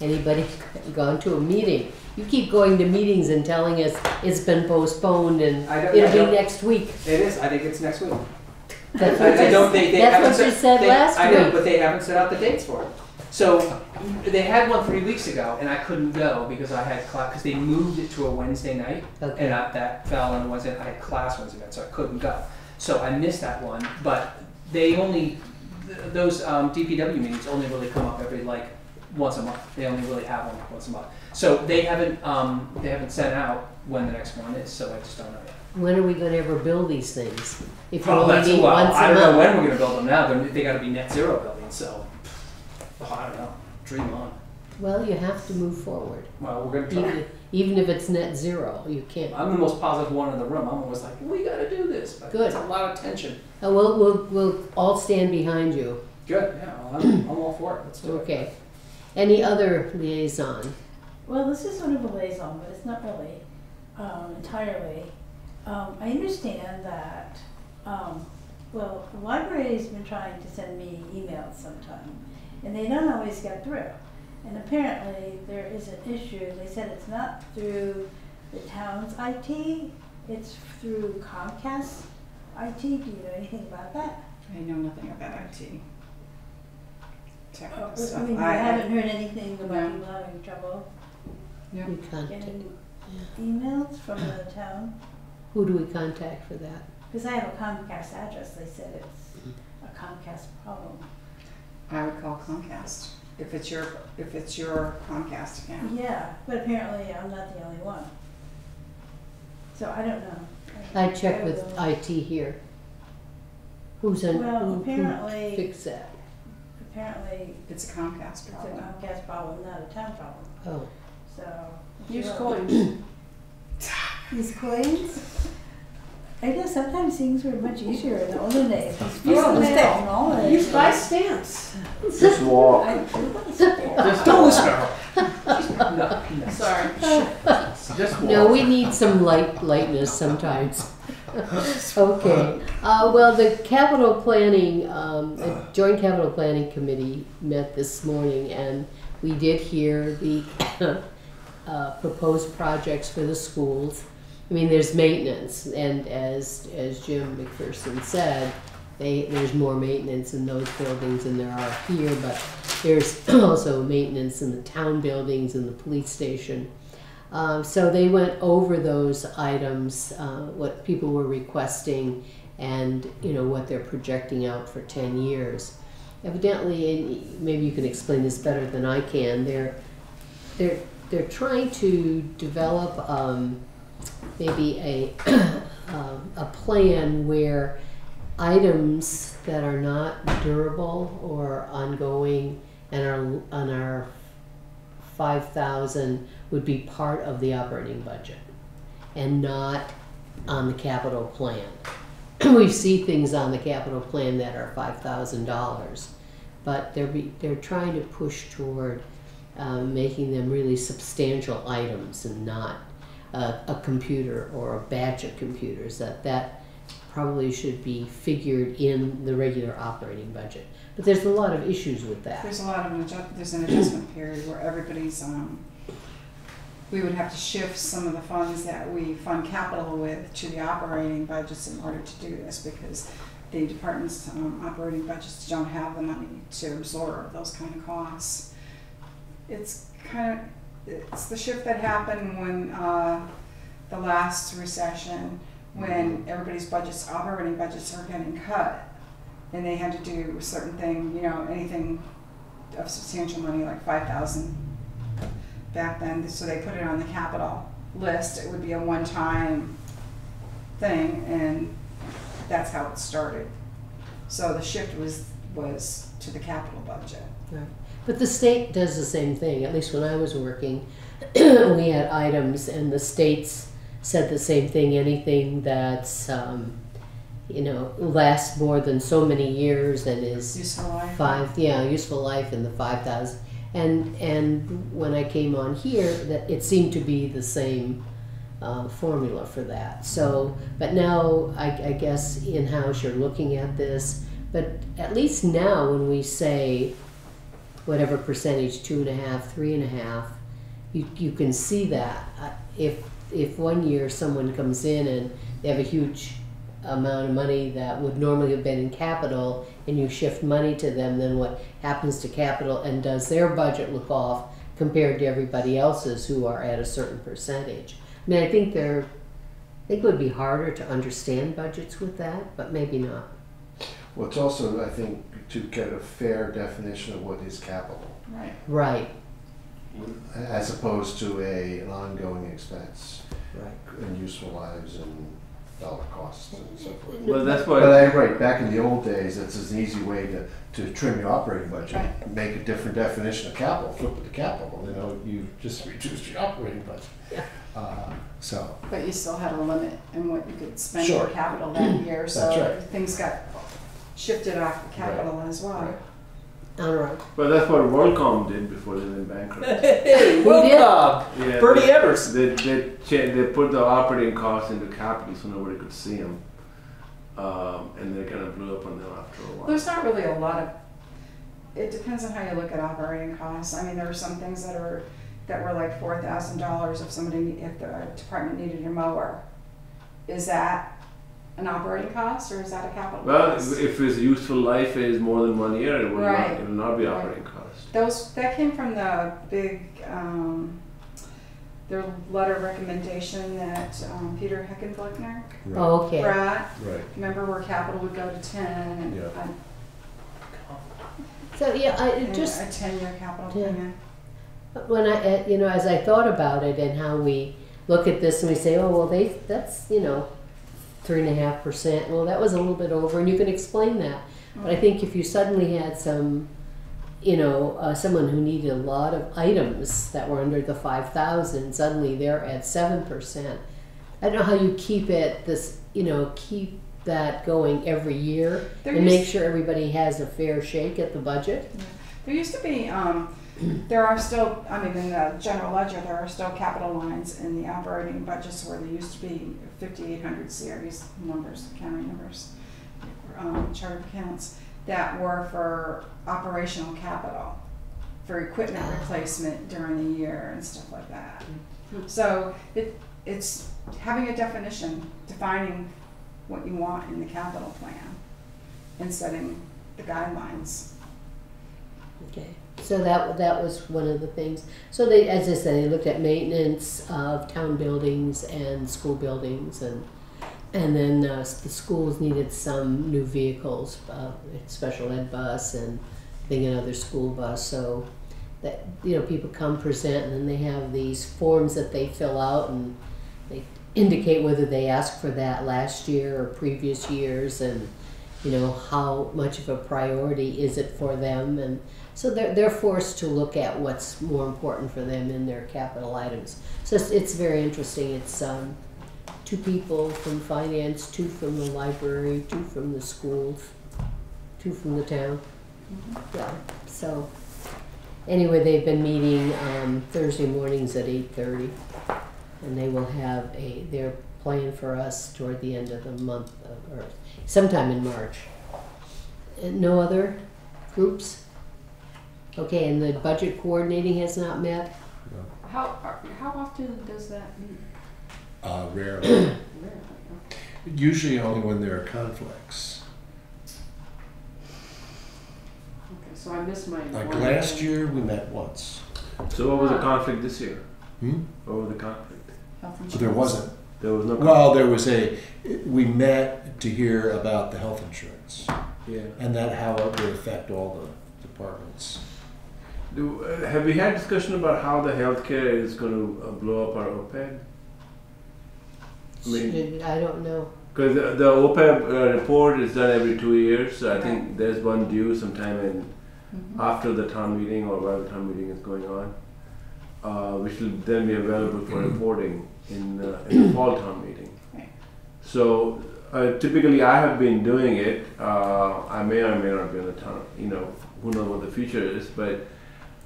Anybody gone to a meeting? You keep going to meetings and telling us it's been postponed and I don't- it'll I don't- be next week. It is. I think it's next week. That's I what you- don't. They that's haven't what you said they- last I know, week. but they haven't set out the dates for it. So they had one 3 weeks ago, and I couldn't go because I had class. Because they moved it to a Wednesday night, Okay. and that fell on Wednesday. I had class Wednesday night, so I couldn't go. So I missed that one. But they only those DPW meetings only really come up every once a month. They only really have one once a month. So they haven't sent out when the next one is. So I just don't know yet. When are we gonna ever build these things? If you Well, only that's meet well. once I a don't know month? when we're going to build them now. They got to be net zero buildings. So I don't know. Dream on. Well, you have to move forward. Well, we're going to try. Even if it's net zero, you can't. I'm the most positive one in the room. I'm always like, we got to do this. But Good. It's a lot of tension. We'll all stand behind you. Good. Yeah. Well, I'm all for it. Let's do it. Okay. Any other liaison? Well, this is sort of a liaison, but it's not really entirely. I understand that, well, the library's been trying to send me emails sometime, and they don't always get through. And apparently there is an issue. They said it's not through the town's IT, it's through Comcast IT. Do you know anything about that? I know nothing about IT. Technical I stuff. mean, I haven't heard anything about No. people having trouble Yeah. We contact, getting emails from the town. who do we contact for that? Because I have a Comcast address. They said it's a Comcast problem. I would call Comcast if it's your Comcast account. Yeah, but apparently I'm not the only one. So I don't know. I checked with will- IT here. Who's in, Well, who apparently- fixed that? Apparently It's a Comcast it's a problem. Comcast problem, not a town problem. Oh, So. Use Well, coins. These coins? I guess sometimes things were much easier in the olden days. Well, This now, technology. You buy stamps. Just walk. Just don't listen to her. No. Sorry. Just no, walk. we need some lightness sometimes. Okay, well, the capital planning, the Joint Capital Planning Committee met this morning, and we did hear the proposed projects for the schools. I mean, there's maintenance, and as Jim McPherson said, there's more maintenance in those buildings than there are here, but there's also maintenance in the town buildings and the police station. So they went over those items, what people were requesting, and what they're projecting out for 10 years. Evidently, and maybe you can explain this better than I can, they're trying to develop maybe a plan where items that are not durable or ongoing and are 5,000 would be part of the operating budget and not on the capital plan. We see things on the capital plan that are $5,000, but they're trying to push toward making them really substantial items and not a computer or a batch of computers. That probably should be figured in the regular operating budget. But there's a lot of issues with that. There's a lot of there's an adjustment period where everybody's we would have to shift some of the funds that we fund capital with to the operating budgets in order to do this, because the department's operating budgets don't have the money to absorb those kind of costs. It's the shift that happened when the last recession, when everybody's operating budgets are getting cut, and they had to do a certain thing, anything of substantial money like 5,000 back then, so they put it on the capital list. It would be a one-time thing, and that's how it started. So the shift was to the capital budget. Right. But the state does the same thing. At least when I was working, we had items, and the states said the same thing. Anything that's lasts more than so many years and is Useful life. useful life in the 5,000. And when I came on here, that it seemed to be the same formula for that. So, but now I guess in-house you're looking at this. But at least now, when we say whatever percentage, 2.5%, 3.5%, you can see that. If one year someone comes in and they have a huge amount of money that would normally have been in capital, and you shift money to them, then what happens to capital, and does their budget look off compared to everybody else's who are at a certain percentage? I mean, I think it would be harder to understand budgets with that, but maybe not. Well, it's also, I think, to get a fair definition of what is capital, Right. Right. as opposed to an ongoing expense Right. and useful lives and dollar costs and so forth. Well, that's why. But right, back in the old days, it's an easy way to trim your operating budget, Right. make a different definition of capital, flip it to capital, you just reduced your operating budget. Yeah. So, But you still had a limit in what you could spend Sure. for capital that year, so That's right. things got shifted off the capital as well. Right. All right. Well, that's what WorldCom did before they went bankrupt. Hey, welcome, Yeah, Bernie they- Evers. They put the operating costs into capital so nobody could see them, and they kind of blew up on them after a while. There's not really a lot of it depends on how you look at operating costs. I mean, there are some things that were like $4,000 if the department needed a mower. Is that an operating cost or is that a capital Well, cost? if its useful life is more than 1 year, it will Right. not be Right. operating cost. That came from the big, their letter of recommendation that Peter Heckenfleckner Oh, okay. brought. Right. Remember where capital would go to 10 and Yeah. So, yeah, a 10-year capital Yeah. plan. when I, as I thought about it and how we look at this and we say, oh, well, that's, 3.5%. Well, that was a little bit over, and you can explain that. But I think if you suddenly had some, someone who needed a lot of items that were under the 5,000, suddenly they're at 7%. I don't know how you keep keep that going every year and make sure everybody has a fair shake at the budget. There used to be, there are still, in the general ledger, there are still capital lines in the operating budgets where there used to be 5,800 series numbers, accounting numbers, chart of accounts, that were for operational capital, for equipment replacement during the year and stuff like that. So it's having a definition, defining what you want in the capital plan and setting the guidelines. Okay, so that was one of the things. So they, as I said, they looked at maintenance of town buildings and school buildings, and then the schools needed some new vehicles, special ed bus and being another school bus. So that people come present, and then they have these forms that they fill out, and they indicate whether they asked for that last year or previous years, and how much of a priority is it for them. And so they're forced to look at what's more important for them in their capital items. So it's very interesting. It's 2 people from finance, 2 from the library, 2 from the schools, 2 from the town. Yeah. So anyway, they've been meeting Thursday mornings at 8:30, and they will have their plan for us toward the end of the month or sometime in March. And no other groups? Okay, and the budget coordinating has not met? How often does that meet? Rarely. Usually only when there are conflicts. Okay, so I missed my. Like last year, we met once. So what was the conflict this year? Hmm? What was the conflict? So there wasn't. There was no conflict. Well, there was we met to hear about the health insurance. Yeah. And how it would affect all the departments. Have we had discussion about how the healthcare is going to blow up our OPEB? I don't know. Because the OPEB report is done every 2 years, so I think there's one due sometime after the town meeting or while the town meeting is going on, which will then be available for reporting in the fall town meeting. Right. So typically I have been doing it. I may or may not be on the town, who knows what the future is, but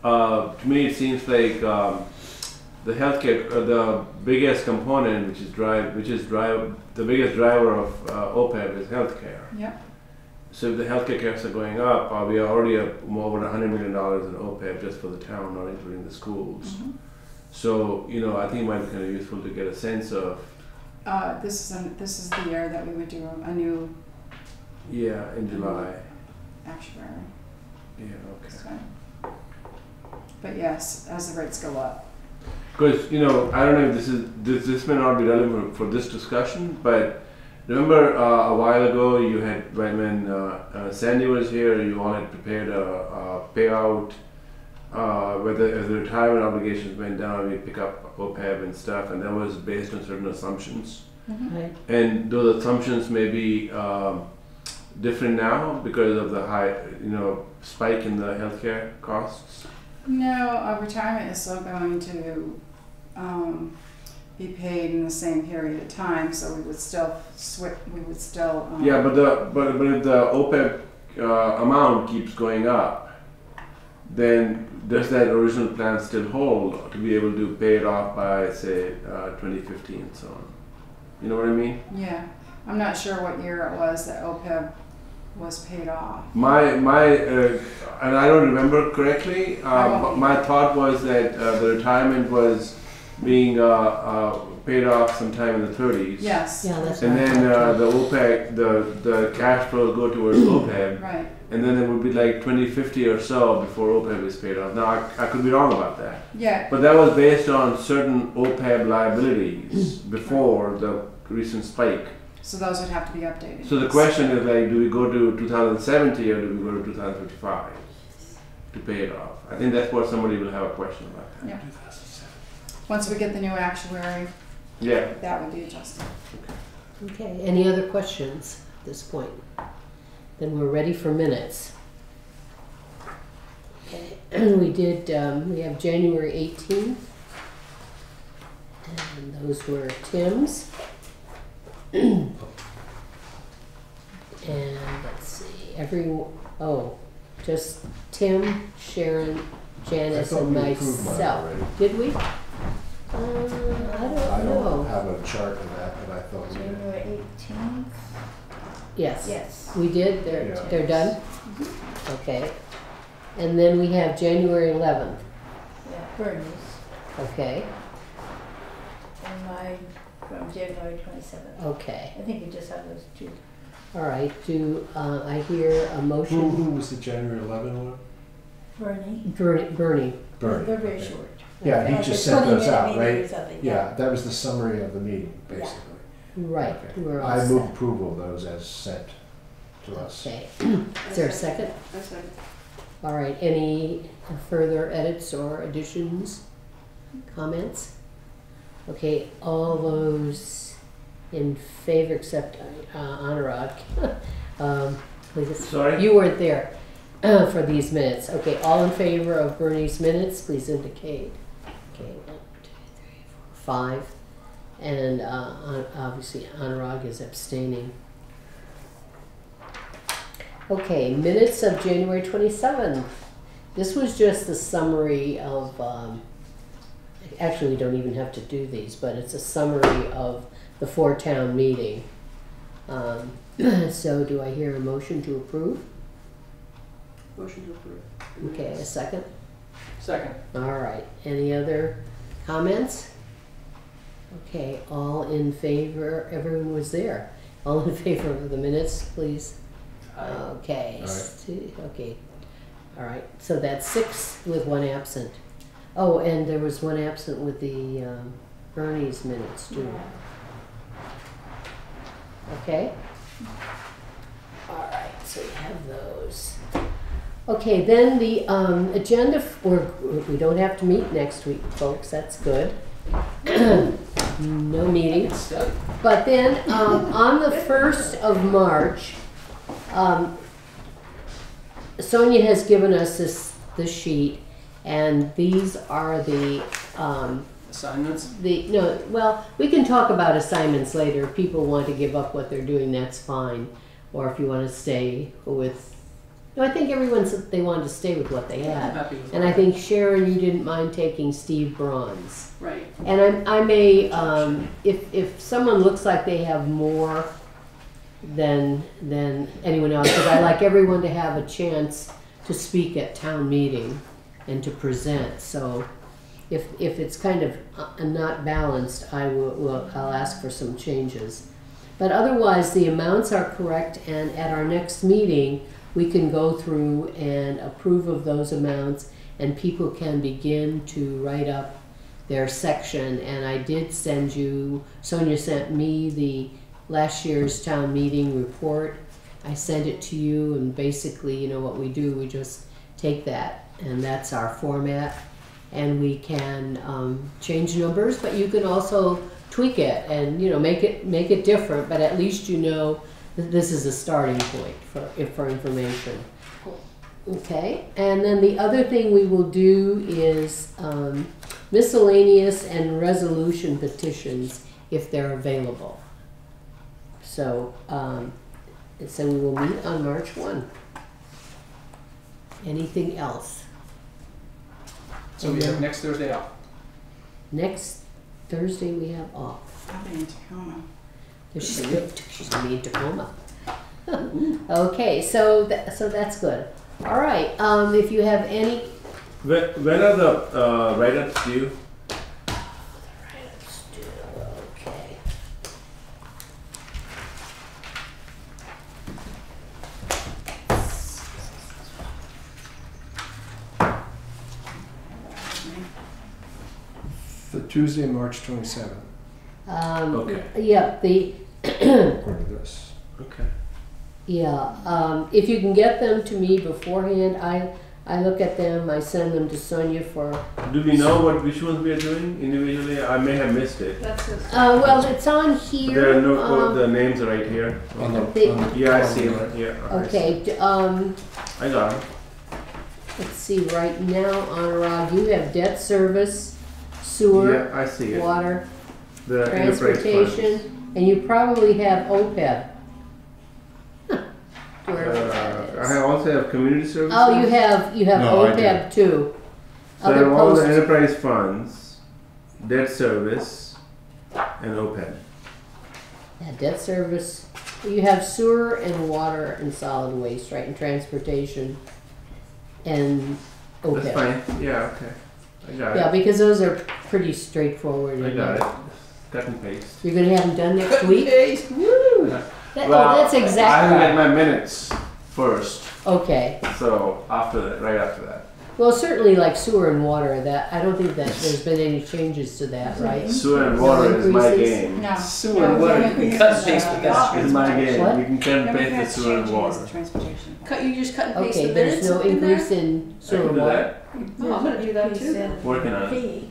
to me it seems like the healthcare, the biggest component, the biggest driver of OPEB is healthcare. Yep. So if the healthcare costs are going up, we are already up over $100 million in OPEB just for the town, not including the schools. So I think it might be kind of useful to get a sense of. This is the year that we would do a new. Yeah, in July. Actuary. Yeah. Okay. So, but yes, as the rates go up. Because I don't know if this may not be relevant for this discussion, but remember a while ago you had when Sandy was here, you all had prepared a payout. Whether as the retirement obligations went down, we pick up OPEB and stuff, and that was based on certain assumptions. Right. And those assumptions may be different now because of the high, spike in the healthcare costs. No, retirement is still going to be paid in the same period of time, so we would still yeah, but if the OPEB amount keeps going up, then does that original plan still hold to be able to pay it off by say 2050 and so on? You know what I mean? Yeah, I'm not sure what year it was that OPEB was paid off. And I don't remember correctly, won't my thought was that the retirement was being paid off sometime in the 30s. Yes. Yeah, that's And what I then thought, too. the OPEC, the cash flows go towards OPEB, Right. and then it would be like 2050 or so before OPEB is paid off. Now, I could be wrong about that. Yeah. But that was based on certain OPEB liabilities before the recent spike. So those would have to be updated. So the question is like, do we go to 2070 or do we go to 2055 to pay it off? I think that's what somebody will have a question about that. Yeah. Once we get the new actuary, Yeah. that would be adjusted. Okay, any other questions at this point? Then we're ready for minutes. Okay, we have January 18th. And those were Tim's. And let's see, just Tim, Sharon, Janice, I thought and we approved mine myself. already. Did we? I don't I know. don't have a chart of that, but I thought we did. January 18th? Yes. Yes. We did? They're, Yeah. they're done? Okay. And then we have January 11th. Yeah, Bernie's. Okay. And mine from January 27th. Okay. I think we just have those two. All right. Do I hear a Who motion? was the January 11 one? Bernie. Bernie. Bernie. They're very okay. short. Yeah, he Like just a sent those 20-minute out, meeting or right? something, Yeah, that was the summary of the meeting, basically. Right. Okay. We're all I move set. approval of those as sent to us. Okay. Is there a second? I second. All right. Any further edits or additions? Comments? Okay. All those in favor except Anurag. Please. Sorry? You weren't there for these minutes. Okay. All in favor of Bernie's minutes, please indicate. Okay. 1, 2, 3, 4, 5. And obviously Anurag is abstaining. Okay, minutes of January 27th. This was just a summary of, actually we don't even have to do these, but it's a summary of the four-town meeting. So do I hear a motion to approve? Motion to approve. Okay, a second? Second. All right, any other comments? Okay, all in favor, everyone was there. All in favor of the minutes, please? Okay, All right. okay, all right, so that's 6 with 1 absent. Oh, and there was 1 absent with the Bernie's minutes too. Okay? All right, so you have those. Okay, then the agenda, we don't have to meet next week, folks, that's good. No meeting. But then on the 1st of March, Sonia has given us this sheet, and these are the Assignments? well, we can talk about assignments later. If people want to give up what they're doing, that's fine. Or if you want to stay with, no, I think everyone said they wanted to stay with what they I'm had. happy with And that. I think Sharon, you didn't mind taking Steve Braun's. Right. And I may, if someone looks like they have more than anyone else, because I like everyone to have a chance to speak at town meeting and to present. So if it's kind of not balanced, I'll ask for some changes. But otherwise, the amounts are correct, and at our next meeting, we can go through and approve of those amounts, and people can begin to write up their section. And I did send you, Sonia sent me the last year's town meeting report. I sent it to you, and basically, you know what we do, we just take that, and that's our format, and we can change numbers, but you can also tweak it and, you know, make it different, but at least you know that this is a starting point for information. Okay, and then the other thing we will do is miscellaneous and resolution petitions if they're available. So, so we will meet on March 1. Anything else? So we have next Thursday off. Next Thursday we have off. I'll be in Tacoma. She's going to be in Tacoma. Okay, so that's good. All right, if you have any. When are the write-ups due? Okay. The Tuesday, March 27th, Okay. Yeah, according to this. Okay. yeah, if you can get them to me beforehand, I look at them, I send them to Sonia for, Do we know which ones we are doing individually? I may have missed it. That's it. well, it's on here. There are no, the names are right here. On the, They- on the Yeah, I see column, it. Yeah. I see. Okay, I got them. let's see, right now, Anurag, you have debt service, sewer, Yeah, I see it. water, The enterprise funds. transportation, and you probably have OPEB. Huh, wherever that is. I also have community services. Oh, you have No, I OPEB too. So I Other have all the posts. enterprise funds, debt service, and OPEB. Yeah, debt service, you have sewer and water and solid waste, right, and transportation and OPEB. That's fine. Yeah, okay. I got Yeah, it. because those are pretty straightforward. I got it. Cut and paste. You're gonna have them done next week? Woo! That, Well, oh, that's I will exactly. get my minutes first. Okay. So after that, right after that. Well, certainly like sewer and water, that, I don't think that there's been any changes to that, right? Sewer and water is my increases? game. No. Sewer and water, you can cut and paste the minutes. It's my game. What? You can cut and Nobody paste the has sewer and changing water. is transportation. You just cut and paste Okay, the there's minutes no in there? increase in I sewer can and do water? that. Oh, I'm gonna do that too. Working on it. Fee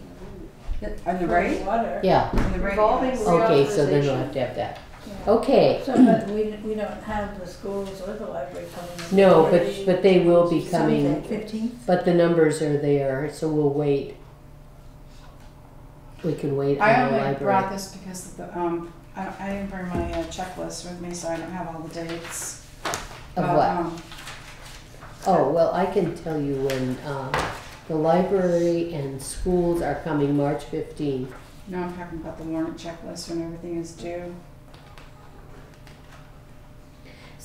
On the for rate? water. Yeah, On the rate, Revolving yes. okay, so then we'll Reauthorization. have to have that. Yeah. Okay, So, but we don't have the schools or the library coming in. no, but they will be coming, 15th? but the numbers are there, so we'll wait. We can wait I on the only brought library. this because of the, I didn't bring my checklist with me, so I don't have all the dates. Of But, what? Oh, well, I can tell you when, the library and schools are coming March 15th. No, I'm talking about the warrant checklist when everything is due.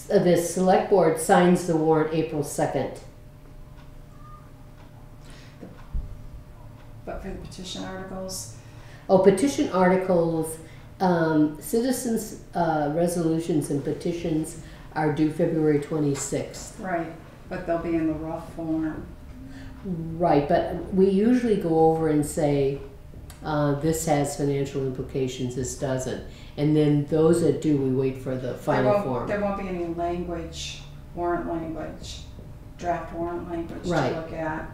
The select board signs the warrant April 2nd. But for the petition articles, Oh, petition articles, citizens' resolutions and petitions are due February 26th. right, but they'll be in the rough form. Right, but we usually go over and say, this has financial implications, this doesn't. And then those that do, we wait for the final form. There won't be any language, warrant language, draft warrant language to Right. look at.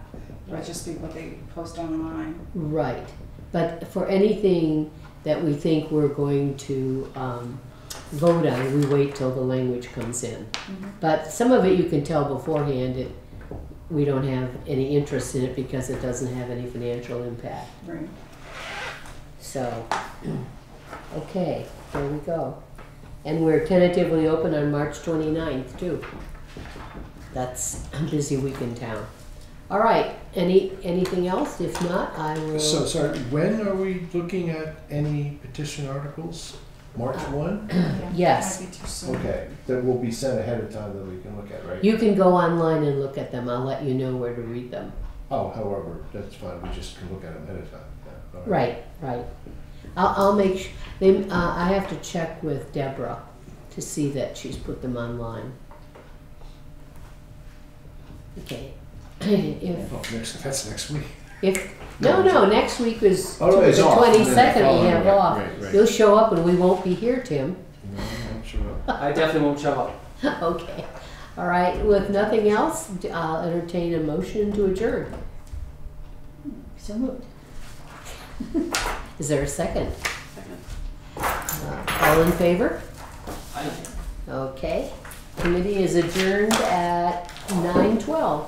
It'll just be what they post online. Right, but for anything that we think we're going to vote on, we wait till the language comes in. But some of it you can tell beforehand, we don't have any interest in it because it doesn't have any financial impact. Right. So, okay, there we go. And we're tentatively open on March 29th too. That's a busy week in town. All right, anything else? If not, I will. So, sorry, when are we looking at any petition articles? March 1? Yes. Might be too soon. Okay, that will be sent ahead of time that we can look at, right? You can go online and look at them. I'll let you know where to read them. Oh, however, that's fine, we just can look at them ahead of time. Yeah, all Right. I'll make I have to check with Deborah to see that she's put them online. Okay. Oh, that's next week. No, next week is Oh, no, the it's off. 22nd we Oh, have right, off. right. You'll show up and we won't be here, Tim. No, I'm not sure. I definitely won't show up. Okay. All right, with nothing else, I'll entertain a motion to adjourn. So moved. Is there a second? Second. All in favor? I Okay. Committee is adjourned at 9:12.